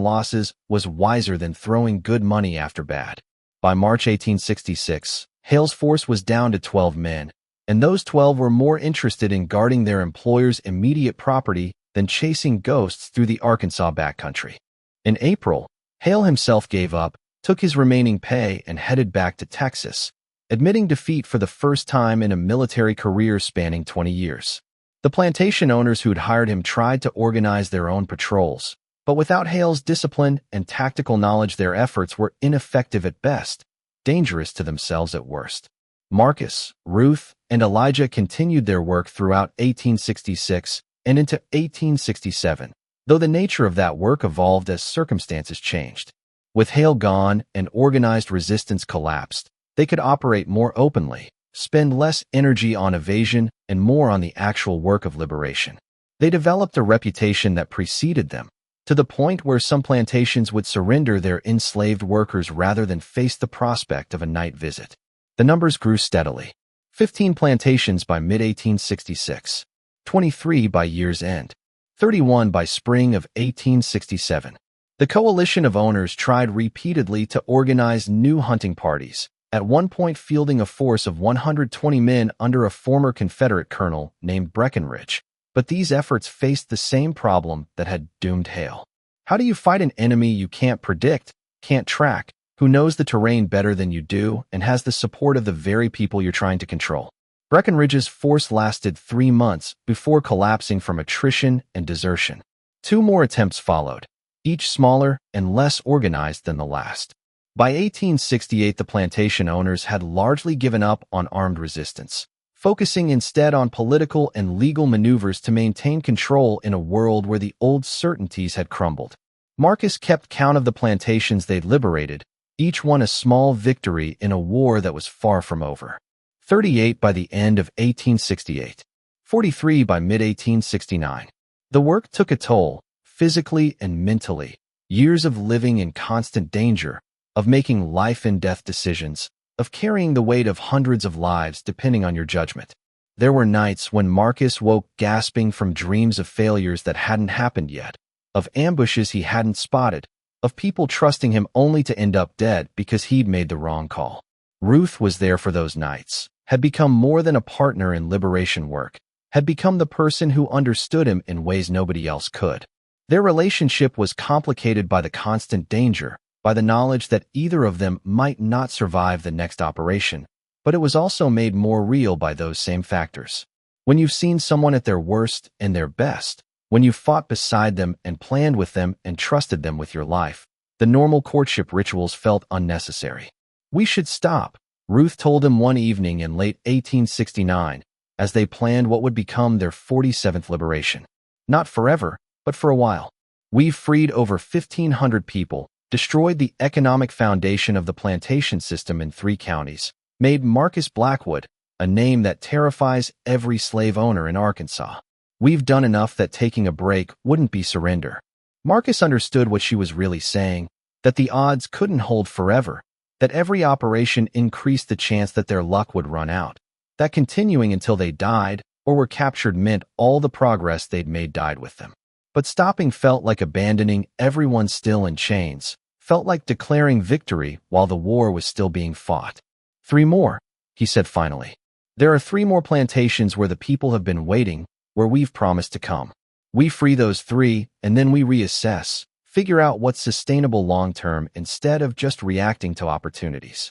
losses was wiser than throwing good money after bad. By March 1866, Hale's force was down to 12 men, and those 12 were more interested in guarding their employer's immediate property than chasing ghosts through the Arkansas backcountry. In April, Hale himself gave up, took his remaining pay, and headed back to Texas, admitting defeat for the first time in a military career spanning 20 years. The plantation owners who'd hired him tried to organize their own patrols, but without Hale's discipline and tactical knowledge their efforts were ineffective at best, dangerous to themselves at worst. Marcus, Ruth, and Elijah continued their work throughout 1866 and into 1867, though the nature of that work evolved as circumstances changed. With Hale gone and organized resistance collapsed, they could operate more openly, spend less energy on evasion and more on the actual work of liberation. They developed a reputation that preceded them, to the point where some plantations would surrender their enslaved workers rather than face the prospect of a night visit. The numbers grew steadily. 15 plantations by mid-1866, 23 by year's end, 31 by spring of 1867. The coalition of owners tried repeatedly to organize new hunting parties, at one point fielding a force of 120 men under a former Confederate colonel named Breckinridge. But these efforts faced the same problem that had doomed Hale. How do you fight an enemy you can't predict, can't track, who knows the terrain better than you do and has the support of the very people you're trying to control. Breckinridge's force lasted 3 months before collapsing from attrition and desertion. 2 more attempts followed, each smaller and less organized than the last. By 1868, the plantation owners had largely given up on armed resistance, focusing instead on political and legal maneuvers to maintain control in a world where the old certainties had crumbled. Marcus kept count of the plantations they'd liberated, each one a small victory in a war that was far from over. 38 by the end of 1868, 43 by mid-1869. The work took a toll, physically and mentally. Years of living in constant danger, of making life-and-death decisions, of carrying the weight of hundreds of lives depending on your judgment. There were nights when Marcus woke gasping from dreams of failures that hadn't happened yet, of ambushes he hadn't spotted, of people trusting him only to end up dead because he'd made the wrong call. Ruth was there for those nights, had become more than a partner in liberation work, had become the person who understood him in ways nobody else could. Their relationship was complicated by the constant danger, by the knowledge that either of them might not survive the next operation, but it was also made more real by those same factors. When you've seen someone at their worst and their best, when you've fought beside them and planned with them and trusted them with your life, the normal courtship rituals felt unnecessary. "We should stop," Ruth told him one evening in late 1869, as they planned what would become their 47th liberation. "Not forever, but for a while. We've freed over 1,500 people, destroyed the economic foundation of the plantation system in 3 counties, made Marcus Blackwood a name that terrifies every slave owner in Arkansas. We've done enough that taking a break wouldn't be surrender." Marcus understood what she was really saying, that the odds couldn't hold forever, that every operation increased the chance that their luck would run out, that continuing until they died or were captured meant all the progress they'd made died with them. But stopping felt like abandoning everyone still in chains, felt like declaring victory while the war was still being fought. "3 more," he said finally. "There are 3 more plantations where the people have been waiting, where we've promised to come. We free those 3, and then we reassess, figure out what's sustainable long-term instead of just reacting to opportunities."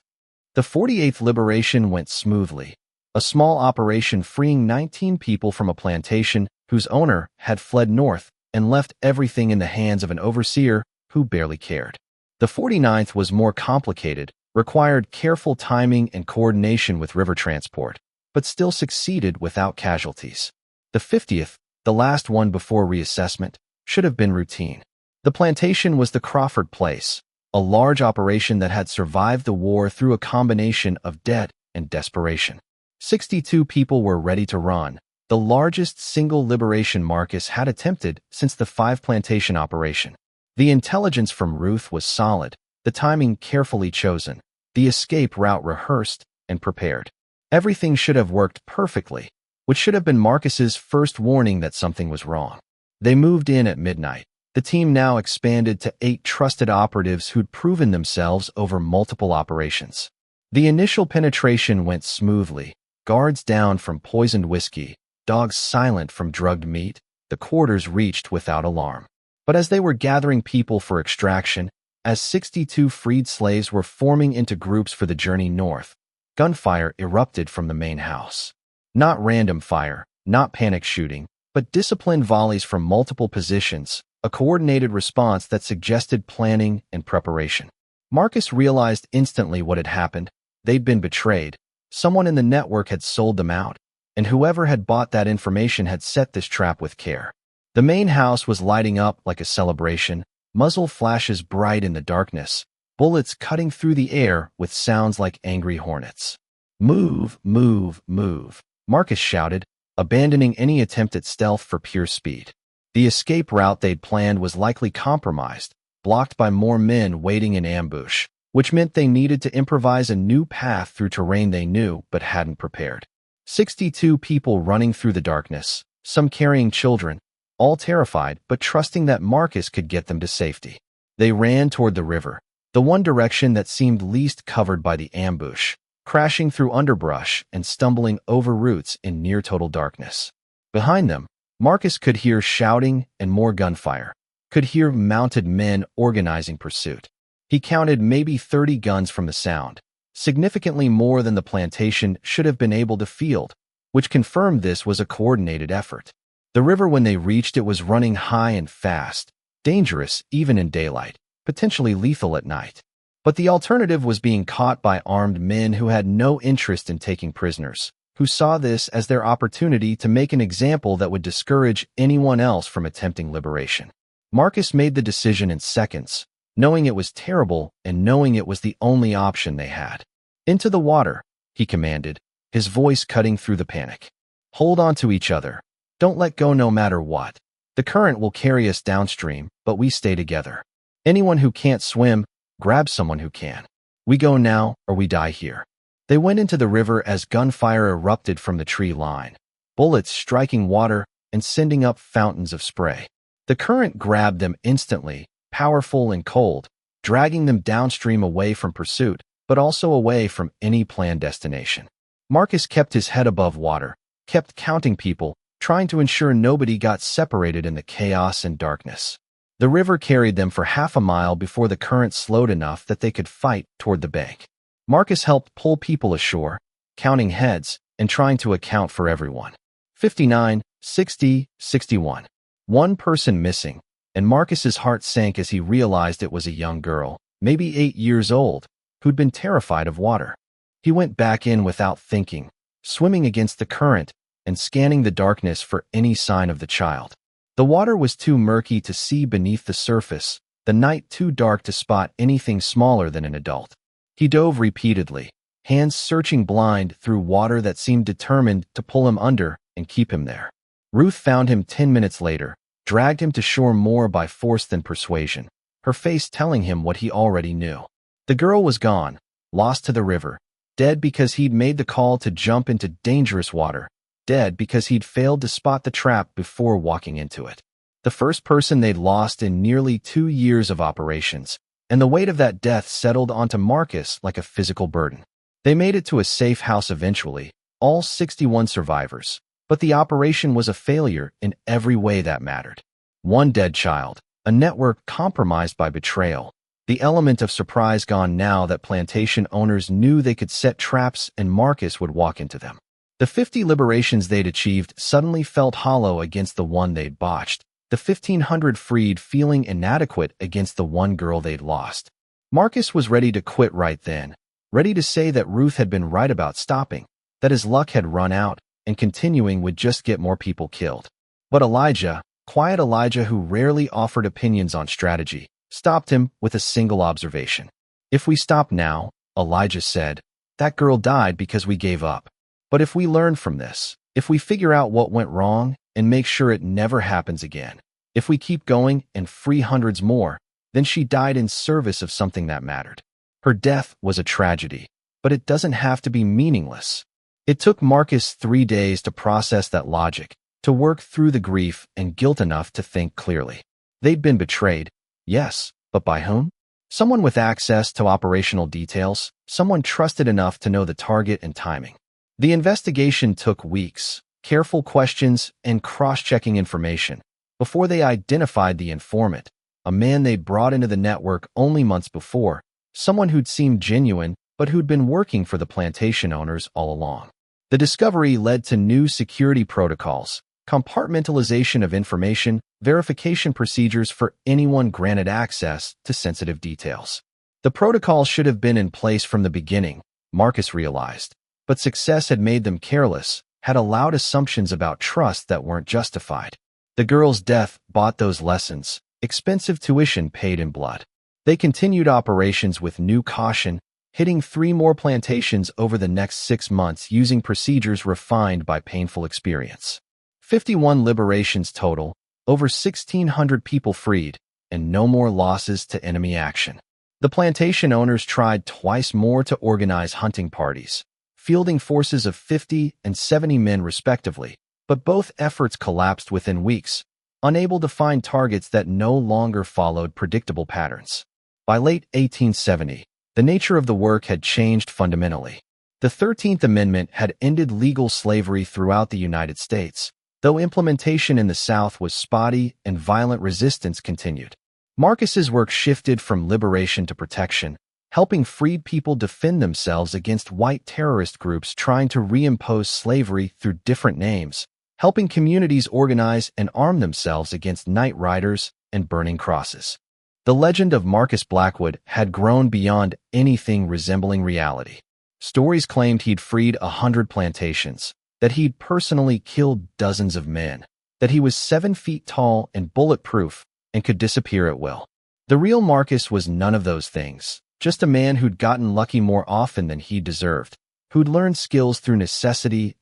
The 48th liberation went smoothly, a small operation freeing 19 people from a plantation whose owner had fled north and left everything in the hands of an overseer who barely cared. The 49th was more complicated, required careful timing and coordination with river transport, but still succeeded without casualties. The 50th, the last one before reassessment, should have been routine. The plantation was the Crawford Place, a large operation that had survived the war through a combination of debt and desperation. 62 people were ready to run, the largest single liberation Marcus had attempted since the 5 plantation operation. The intelligence from Ruth was solid, the timing carefully chosen, the escape route rehearsed and prepared. Everything should have worked perfectly, which should have been Marcus's first warning that something was wrong. They moved in at midnight. The team now expanded to 8 trusted operatives who'd proven themselves over multiple operations. The initial penetration went smoothly, guards down from poisoned whiskey, dogs silent from drugged meat, the quarters reached without alarm. But as they were gathering people for extraction, as 62 freed slaves were forming into groups for the journey north, gunfire erupted from the main house. Not random fire, not panic shooting, but disciplined volleys from multiple positions, a coordinated response that suggested planning and preparation. Marcus realized instantly what had happened. They'd been betrayed. Someone in the network had sold them out, and whoever had bought that information had set this trap with care. The main house was lighting up like a celebration, muzzle flashes bright in the darkness, bullets cutting through the air with sounds like angry hornets. "Move, move, move," Marcus shouted, abandoning any attempt at stealth for pure speed. The escape route they'd planned was likely compromised, blocked by more men waiting in ambush, which meant they needed to improvise a new path through terrain they knew but hadn't prepared. 62 people running through the darkness, some carrying children, all terrified but trusting that Marcus could get them to safety. They ran toward the river, the one direction that seemed least covered by the ambush, crashing through underbrush and stumbling over roots in near-total darkness. Behind them, Marcus could hear shouting and more gunfire, could hear mounted men organizing pursuit. He counted maybe 30 guns from the sound, significantly more than the plantation should have been able to field, which confirmed this was a coordinated effort. The river, when they reached it, was running high and fast, dangerous even in daylight, potentially lethal at night. But the alternative was being caught by armed men who had no interest in taking prisoners, who saw this as their opportunity to make an example that would discourage anyone else from attempting liberation. Marcus made the decision in seconds, knowing it was terrible and knowing it was the only option they had. "Into the water," he commanded, his voice cutting through the panic. "Hold on to each other. Don't let go no matter what. The current will carry us downstream, but we stay together. Anyone who can't swim, grab someone who can. We go now or we die here." They went into the river as gunfire erupted from the tree line, bullets striking water and sending up fountains of spray. The current grabbed them instantly, powerful and cold, dragging them downstream away from pursuit, but also away from any planned destination. Marcus kept his head above water, kept counting people, trying to ensure nobody got separated in the chaos and darkness. The river carried them for half a mile before the current slowed enough that they could fight toward the bank. Marcus helped pull people ashore, counting heads and trying to account for everyone. 59, 60, 61. One person missing, and Marcus's heart sank as he realized it was a young girl, maybe 8 years old, who'd been terrified of water. He went back in without thinking, swimming against the current and scanning the darkness for any sign of the child. The water was too murky to see beneath the surface, the night too dark to spot anything smaller than an adult. He dove repeatedly, hands searching blind through water that seemed determined to pull him under and keep him there. Ruth found him 10 minutes later, dragged him to shore more by force than persuasion, her face telling him what he already knew. The girl was gone, lost to the river, dead because he'd made the call to jump into dangerous water, dead because he'd failed to spot the trap before walking into it. The first person they'd lost in nearly 2 years of operations, and the weight of that death settled onto Marcus like a physical burden. They made it to a safe house eventually, all 61 survivors, but the operation was a failure in every way that mattered. One dead child, a network compromised by betrayal, the element of surprise gone now that plantation owners knew they could set traps and Marcus would walk into them. The 50 liberations they'd achieved suddenly felt hollow against the one they'd botched, the 1,500 freed feeling inadequate against the one girl they'd lost. Marcus was ready to quit right then, ready to say that Ruth had been right about stopping, that his luck had run out, and continuing would just get more people killed. But Elijah, quiet Elijah who rarely offered opinions on strategy, stopped him with a single observation. "If we stop now," Elijah said, "that girl died because we gave up. But if we learn from this, if we figure out what went wrong and make sure it never happens again, if we keep going and free hundreds more, then she died in service of something that mattered. Her death was a tragedy, but it doesn't have to be meaningless." It took Marcus 3 days to process that logic, to work through the grief and guilt enough to think clearly. They'd been betrayed, yes, but by whom? Someone with access to operational details, someone trusted enough to know the target and timing. The investigation took weeks, careful questions, and cross-checking information before they identified the informant, a man they'd brought into the network only months before, someone who'd seemed genuine but who'd been working for the plantation owners all along. The discovery led to new security protocols, compartmentalization of information, verification procedures for anyone granted access to sensitive details. The protocol should have been in place from the beginning, Marcus realized, but success had made them careless, had allowed assumptions about trust that weren't justified. The girl's death bought those lessons, expensive tuition paid in blood. They continued operations with new caution, hitting 3 more plantations over the next 6 months using procedures refined by painful experience. 51 liberations total, over 1,600 people freed, and no more losses to enemy action. The plantation owners tried twice more to organize hunting parties, fielding forces of 50 and 70 men respectively, but both efforts collapsed within weeks, unable to find targets that no longer followed predictable patterns. By late 1870, the nature of the work had changed fundamentally. The 13th Amendment had ended legal slavery throughout the United States, though implementation in the South was spotty and violent resistance continued. Marcus's work shifted from liberation to protection, helping freed people defend themselves against white terrorist groups trying to reimpose slavery through different names, helping communities organize and arm themselves against night riders and burning crosses. The legend of Marcus Blackwood had grown beyond anything resembling reality. Stories claimed he'd freed 100 plantations, that he'd personally killed dozens of men, that he was 7 feet tall and bulletproof and could disappear at will. The real Marcus was none of those things, just a man who'd gotten lucky more often than he deserved, who'd learned skills through necessity,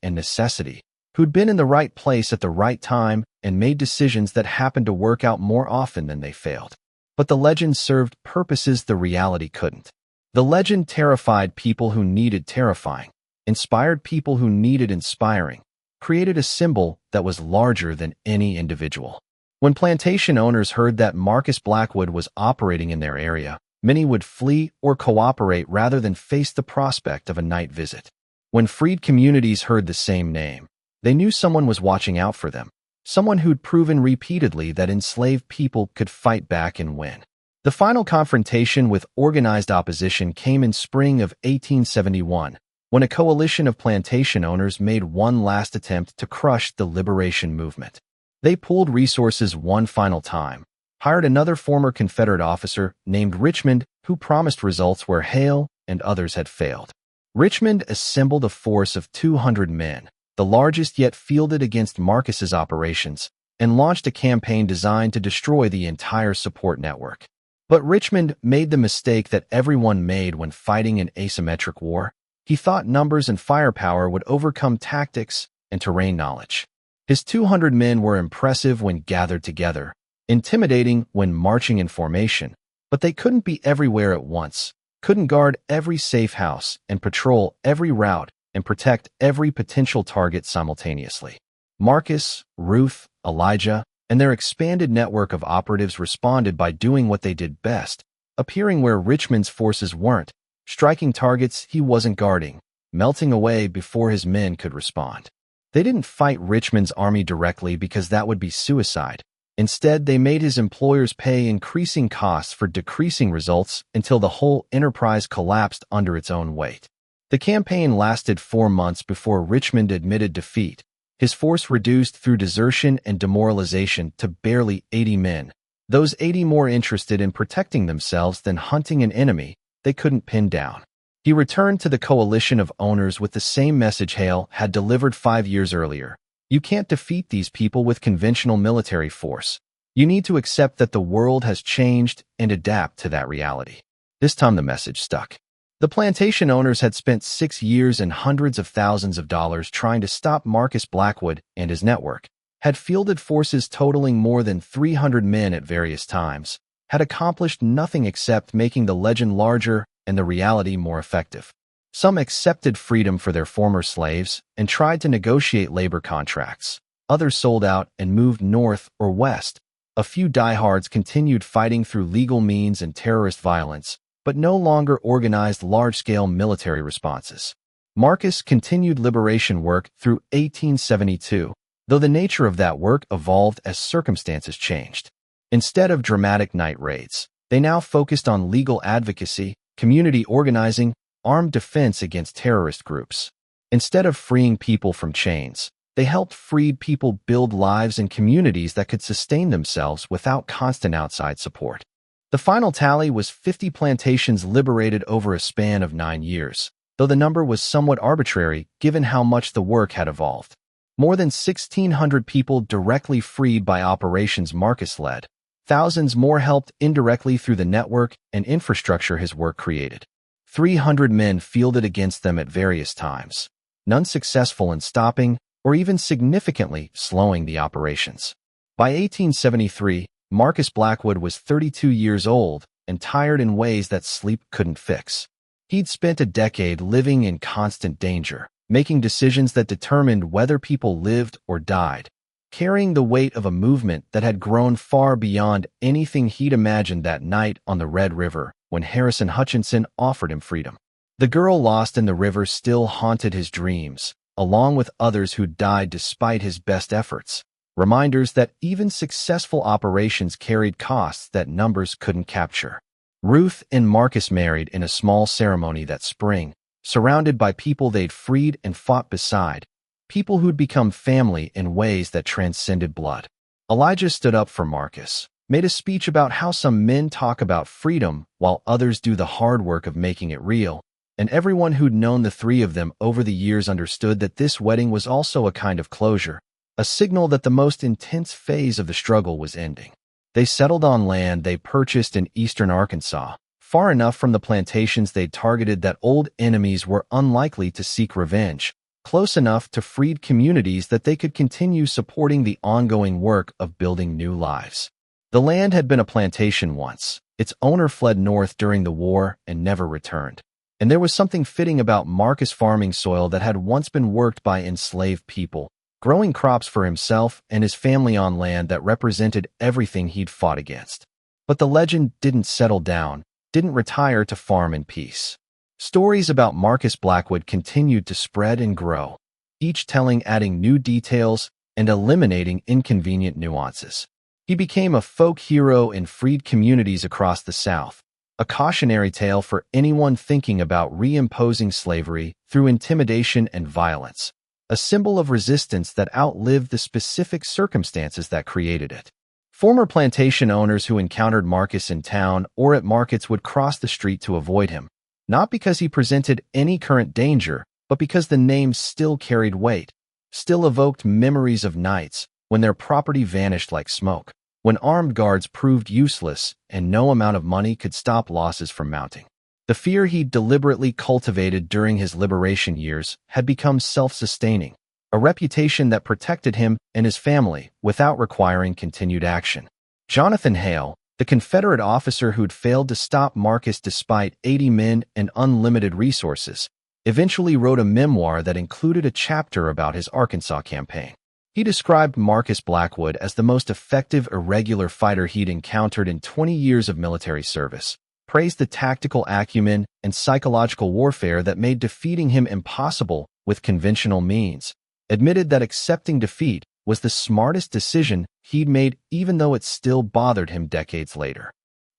who'd been in the right place at the right time and made decisions that happened to work out more often than they failed. But the legend served purposes the reality couldn't. The legend terrified people who needed terrifying, inspired people who needed inspiring, created a symbol that was larger than any individual. When plantation owners heard that Marcus Blackwood was operating in their area, many would flee or cooperate rather than face the prospect of a night visit. When freed communities heard the same name, they knew someone was watching out for them, someone who'd proven repeatedly that enslaved people could fight back and win. The final confrontation with organized opposition came in spring of 1871, when a coalition of plantation owners made one last attempt to crush the liberation movement. They pooled resources one final time, hired another former Confederate officer named Richmond who promised results where Hale and others had failed. Richmond assembled a force of 200 men, the largest yet fielded against Marcus's operations, and launched a campaign designed to destroy the entire support network. But Richmond made the mistake that everyone made when fighting an asymmetric war. He thought numbers and firepower would overcome tactics and terrain knowledge. His 200 men were impressive when gathered together, intimidating when marching in formation, but they couldn't be everywhere at once, couldn't guard every safe house and patrol every route and protect every potential target simultaneously. Marcus, Ruth, Elijah, and their expanded network of operatives responded by doing what they did best, appearing where Richmond's forces weren't, striking targets he wasn't guarding, melting away before his men could respond. They didn't fight Richmond's army directly because that would be suicide. Instead, they made his employers pay increasing costs for decreasing results until the whole enterprise collapsed under its own weight. The campaign lasted 4 months before Richmond admitted defeat, his force reduced through desertion and demoralization to barely 80 men, those 80 more interested in protecting themselves than hunting an enemy they couldn't pin down. He returned to the coalition of owners with the same message Hale had delivered 5 years earlier. You can't defeat these people with conventional military force. You need to accept that the world has changed and adapt to that reality. This time the message stuck. The plantation owners had spent 6 years and hundreds of thousands of dollars trying to stop Marcus Blackwood and his network, had fielded forces totaling more than 300 men at various times, had accomplished nothing except making the legend larger and the reality more effective. Some accepted freedom for their former slaves and tried to negotiate labor contracts. Others sold out and moved north or west. A few diehards continued fighting through legal means and terrorist violence, but no longer organized large-scale military responses. Marcus continued liberation work through 1872, though the nature of that work evolved as circumstances changed. Instead of dramatic night raids, they now focused on legal advocacy, community organizing, armed defense against terrorist groups. Instead of freeing people from chains, they helped freed people build lives and communities that could sustain themselves without constant outside support. The final tally was 50 plantations liberated over a span of 9 years, though the number was somewhat arbitrary given how much the work had evolved. More than 1,600 people directly freed by operations Marcus led. Thousands more helped indirectly through the network and infrastructure his work created. 300 men fielded against them at various times, none successful in stopping or even significantly slowing the operations. By 1873, Marcus Blackwood was 32 years old and tired in ways that sleep couldn't fix. He'd spent a decade living in constant danger, making decisions that determined whether people lived or died, carrying the weight of a movement that had grown far beyond anything he'd imagined that night on the Red River when Harrison Hutchinson offered him freedom. The girl lost in the river still haunted his dreams, along with others who died despite his best efforts. reminders that even successful operations carried costs that numbers couldn't capture. Ruth and Marcus married in a small ceremony that spring, surrounded by people they'd freed and fought beside, people who'd become family in ways that transcended blood. Elijah stood up for Marcus, made a speech about how some men talk about freedom while others do the hard work of making it real, and everyone who'd known the three of them over the years understood that this wedding was also a kind of closure, a signal that the most intense phase of the struggle was ending. They settled on land they purchased in eastern Arkansas, far enough from the plantations they'd targeted that old enemies were unlikely to seek revenge, close enough to freed communities that they could continue supporting the ongoing work of building new lives. The land had been a plantation once. Its owner fled north during the war and never returned. And there was something fitting about Marcus farming soil that had once been worked by enslaved people, growing crops for himself and his family on land that represented everything he'd fought against. But the legend didn't settle down, didn't retire to farm in peace. Stories about Marcus Blackwood continued to spread and grow, each telling adding new details and eliminating inconvenient nuances. He became a folk hero in freed communities across the South, a cautionary tale for anyone thinking about reimposing slavery through intimidation and violence, a symbol of resistance that outlived the specific circumstances that created it. Former plantation owners who encountered Marcus in town or at markets would cross the street to avoid him, not because he presented any current danger, but because the name still carried weight, still evoked memories of nights when their property vanished like smoke, when armed guards proved useless and no amount of money could stop losses from mounting. The fear he'd deliberately cultivated during his liberation years had become self-sustaining, a reputation that protected him and his family without requiring continued action. Jonathan Hale, the Confederate officer who'd failed to stop Marcus despite 80 men and unlimited resources, eventually wrote a memoir that included a chapter about his Arkansas campaign. He described Marcus Blackwood as the most effective irregular fighter he'd encountered in 20 years of military service, praised the tactical acumen and psychological warfare that made defeating him impossible with conventional means, admitted that accepting defeat was the smartest decision he'd made even though it still bothered him decades later.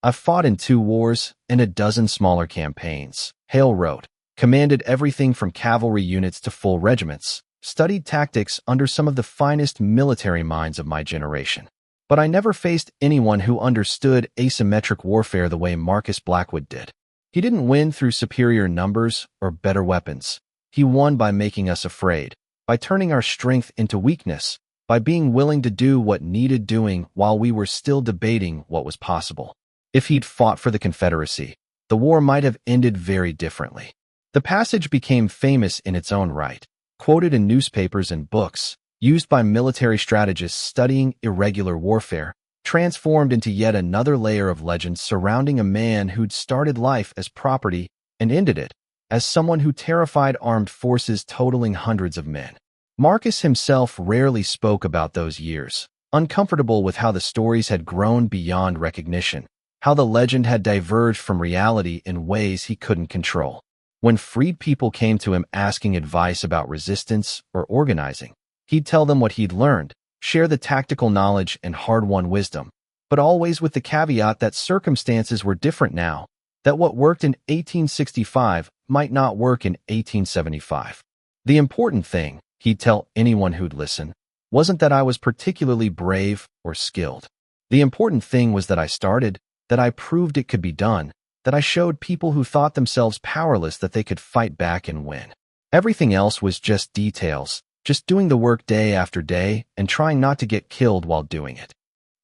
"I've fought in 2 wars and a dozen smaller campaigns," Hale wrote, commanded everything from cavalry units to full regiments, studied tactics under some of the finest military minds of my generation. But I never faced anyone who understood asymmetric warfare the way Marcus Blackwood did. He didn't win through superior numbers or better weapons. He won by making us afraid, by turning our strength into weakness, by being willing to do what needed doing while we were still debating what was possible. If he'd fought for the Confederacy, the war might have ended very differently. The passage became famous in its own right, quoted in newspapers and books, used by military strategists studying irregular warfare, transformed into yet another layer of legend surrounding a man who'd started life as property and ended it as someone who terrified armed forces totaling hundreds of men. Marcus himself rarely spoke about those years, uncomfortable with how the stories had grown beyond recognition, how the legend had diverged from reality in ways he couldn't control. When freed people came to him asking advice about resistance or organizing, he'd tell them what he'd learned, share the tactical knowledge and hard-won wisdom, but always with the caveat that circumstances were different now, that what worked in 1865 might not work in 1875. The important thing, he'd tell anyone who'd listen, wasn't that I was particularly brave or skilled. The important thing was that I started, that I proved it could be done, that I showed people who thought themselves powerless that they could fight back and win. Everything else was just details, just doing the work day after day and trying not to get killed while doing it.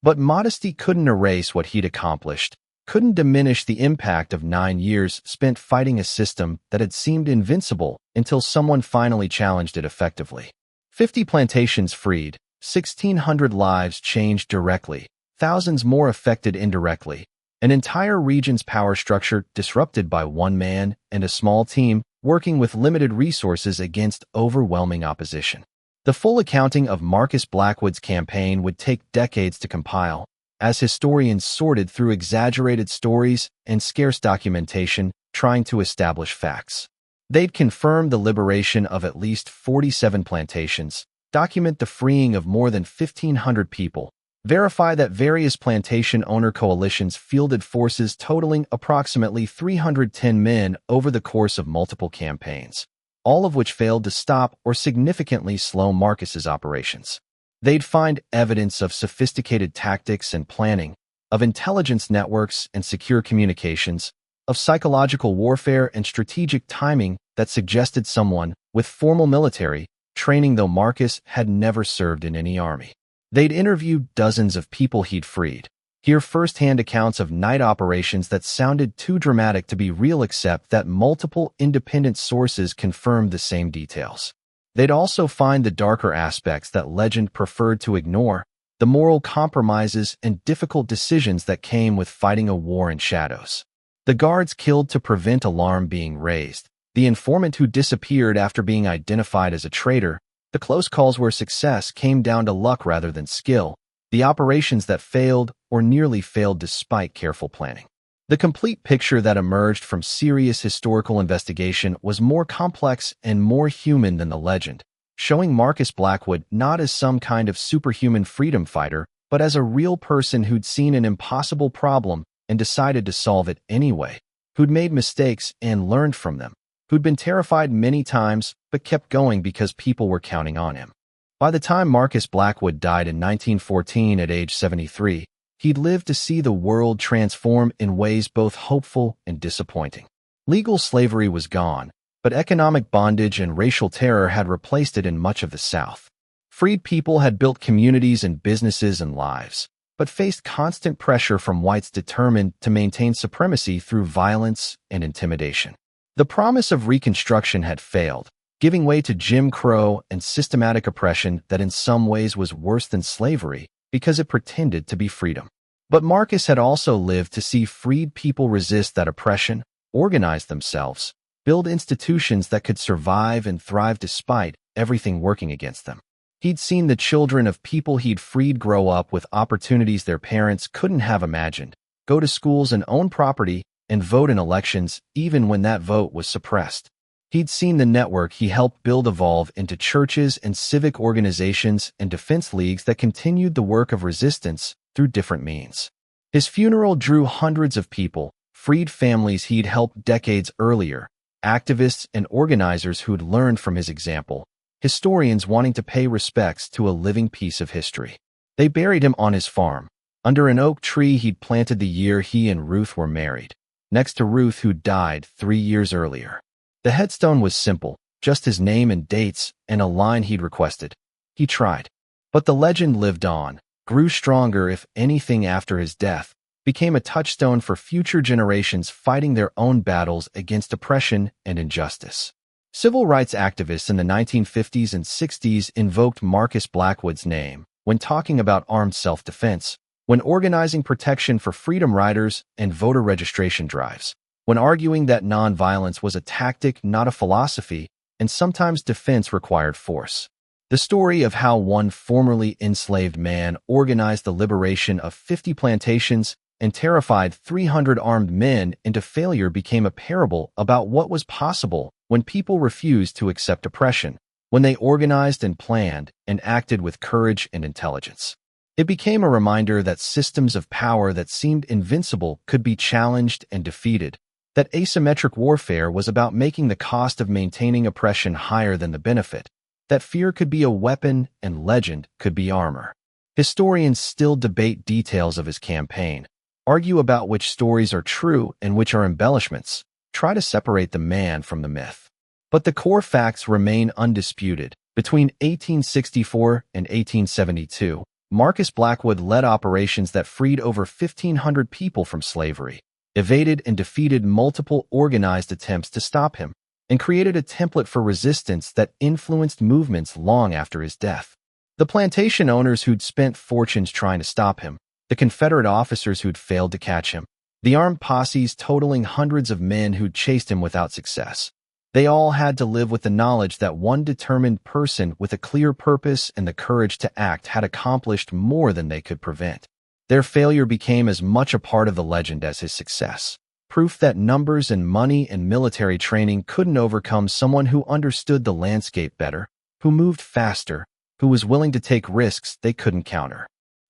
But modesty couldn't erase what he'd accomplished, couldn't diminish the impact of 9 years spent fighting a system that had seemed invincible until someone finally challenged it effectively. 50 plantations freed, 1,600 lives changed directly, thousands more affected indirectly, an entire region's power structure disrupted by one man and a small team working with limited resources against overwhelming opposition. The full accounting of Marcus Blackwood's campaign would take decades to compile, as historians sorted through exaggerated stories and scarce documentation trying to establish facts. They'd confirmed the liberation of at least 47 plantations, document the freeing of more than 1,500 people, verify that various plantation owner coalitions fielded forces totaling approximately 310 men over the course of multiple campaigns, all of which failed to stop or significantly slow Marcus's operations. They'd find evidence of sophisticated tactics and planning, of intelligence networks and secure communications, of psychological warfare and strategic timing that suggested someone with formal military training, though Marcus had never served in any army. They'd interviewed dozens of people he'd freed, hear first-hand accounts of night operations that sounded too dramatic to be real, except that multiple independent sources confirmed the same details. They'd also find the darker aspects that legend preferred to ignore, the moral compromises and difficult decisions that came with fighting a war in shadows. The guards killed to prevent alarm being raised, the informant who disappeared after being identified as a traitor, the close calls where success came down to luck rather than skill, the operations that failed or nearly failed despite careful planning. The complete picture that emerged from serious historical investigation was more complex and more human than the legend, showing Marcus Blackwood not as some kind of superhuman freedom fighter, but as a real person who'd seen an impossible problem and decided to solve it anyway, who'd made mistakes and learned from them, who'd been terrified many times but kept going because people were counting on him. By the time Marcus Blackwood died in 1914 at age 73, he'd lived to see the world transform in ways both hopeful and disappointing. Legal slavery was gone, but economic bondage and racial terror had replaced it in much of the South. Freed people had built communities and businesses and lives, but faced constant pressure from whites determined to maintain supremacy through violence and intimidation. The promise of Reconstruction had failed, giving way to Jim Crow and systematic oppression that in some ways was worse than slavery because it pretended to be freedom. But Marcus had also lived to see freed people resist that oppression, organize themselves, build institutions that could survive and thrive despite everything working against them. He'd seen the children of people he'd freed grow up with opportunities their parents couldn't have imagined, go to schools and own property, and vote in elections even when that vote was suppressed. He'd seen the network he helped build evolve into churches and civic organizations and defense leagues that continued the work of resistance through different means. His funeral drew hundreds of people, freed families he'd helped decades earlier, activists and organizers who'd learned from his example, historians wanting to pay respects to a living piece of history. They buried him on his farm, under an oak tree he'd planted the year he and Ruth were married, next to Ruth, who died 3 years earlier. The headstone was simple, just his name and dates and a line he'd requested. He tried. But the legend lived on, grew stronger if anything after his death, became a touchstone for future generations fighting their own battles against oppression and injustice. Civil rights activists in the 1950s and 60s invoked Marcus Blackwood's name when talking about armed self-defense, when organizing protection for freedom riders and voter registration drives, when arguing that nonviolence was a tactic, not a philosophy, and sometimes defense required force. The story of how one formerly enslaved man organized the liberation of 50 plantations and terrified 300 armed men into failure became a parable about what was possible when people refused to accept oppression, when they organized and planned and acted with courage and intelligence. It became a reminder that systems of power that seemed invincible could be challenged and defeated, that asymmetric warfare was about making the cost of maintaining oppression higher than the benefit, that fear could be a weapon and legend could be armor. Historians still debate details of his campaign, argue about which stories are true and which are embellishments, try to separate the man from the myth. But the core facts remain undisputed. Between 1864 and 1872, Marcus Blackwood led operations that freed over 1,500 people from slavery, evaded and defeated multiple organized attempts to stop him, and created a template for resistance that influenced movements long after his death. The plantation owners who'd spent fortunes trying to stop him, the Confederate officers who'd failed to catch him, the armed posses totaling hundreds of men who'd chased him without success. They all had to live with the knowledge that one determined person with a clear purpose and the courage to act had accomplished more than they could prevent. Their failure became as much a part of the legend as his success, proof that numbers and money and military training couldn't overcome someone who understood the landscape better, who moved faster, who was willing to take risks they couldn't counter.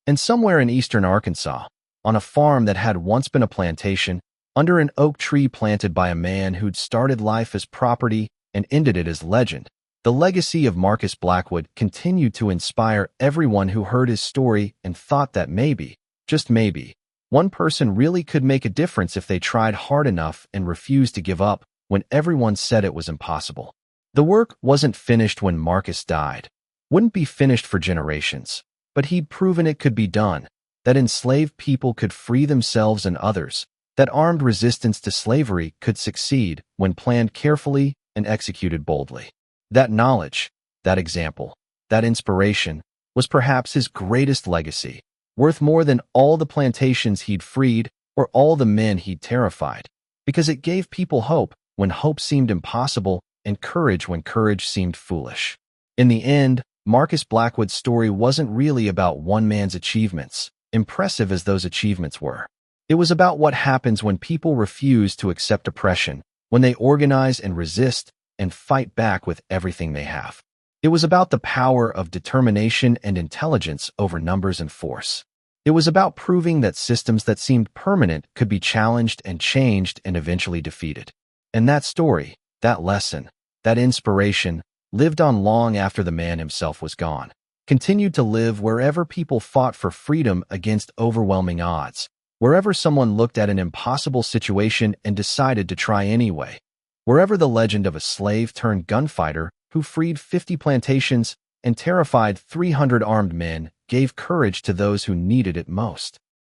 And somewhere in eastern Arkansas, on a farm that had once been a plantation, under an oak tree planted by a man who'd started life as property and ended it as legend, the legacy of Marcus Blackwood continued to inspire everyone who heard his story and thought that maybe, just maybe, one person really could make a difference if they tried hard enough and refused to give up when everyone said it was impossible. The work wasn't finished when Marcus died. Wouldn't be finished for generations, but he'd proven it could be done, that enslaved people could free themselves and others, that armed resistance to slavery could succeed when planned carefully and executed boldly. That knowledge, that example, that inspiration was perhaps his greatest legacy, worth more than all the plantations he'd freed or all the men he'd terrified, because it gave people hope when hope seemed impossible and courage when courage seemed foolish. In the end, Marcus Blackwood's story wasn't really about one man's achievements, impressive as those achievements were. It was about what happens when people refuse to accept oppression, when they organize and resist and fight back with everything they have. It was about the power of determination and intelligence over numbers and force. It was about proving that systems that seemed permanent could be challenged and changed and eventually defeated. And that story, that lesson, that inspiration, lived on long after the man himself was gone, continued to live wherever people fought for freedom against overwhelming odds, wherever someone looked at an impossible situation and decided to try anyway, wherever the legend of a slave-turned-gunfighter who freed 50 plantations and terrified 300 armed men gave courage to those who needed it most.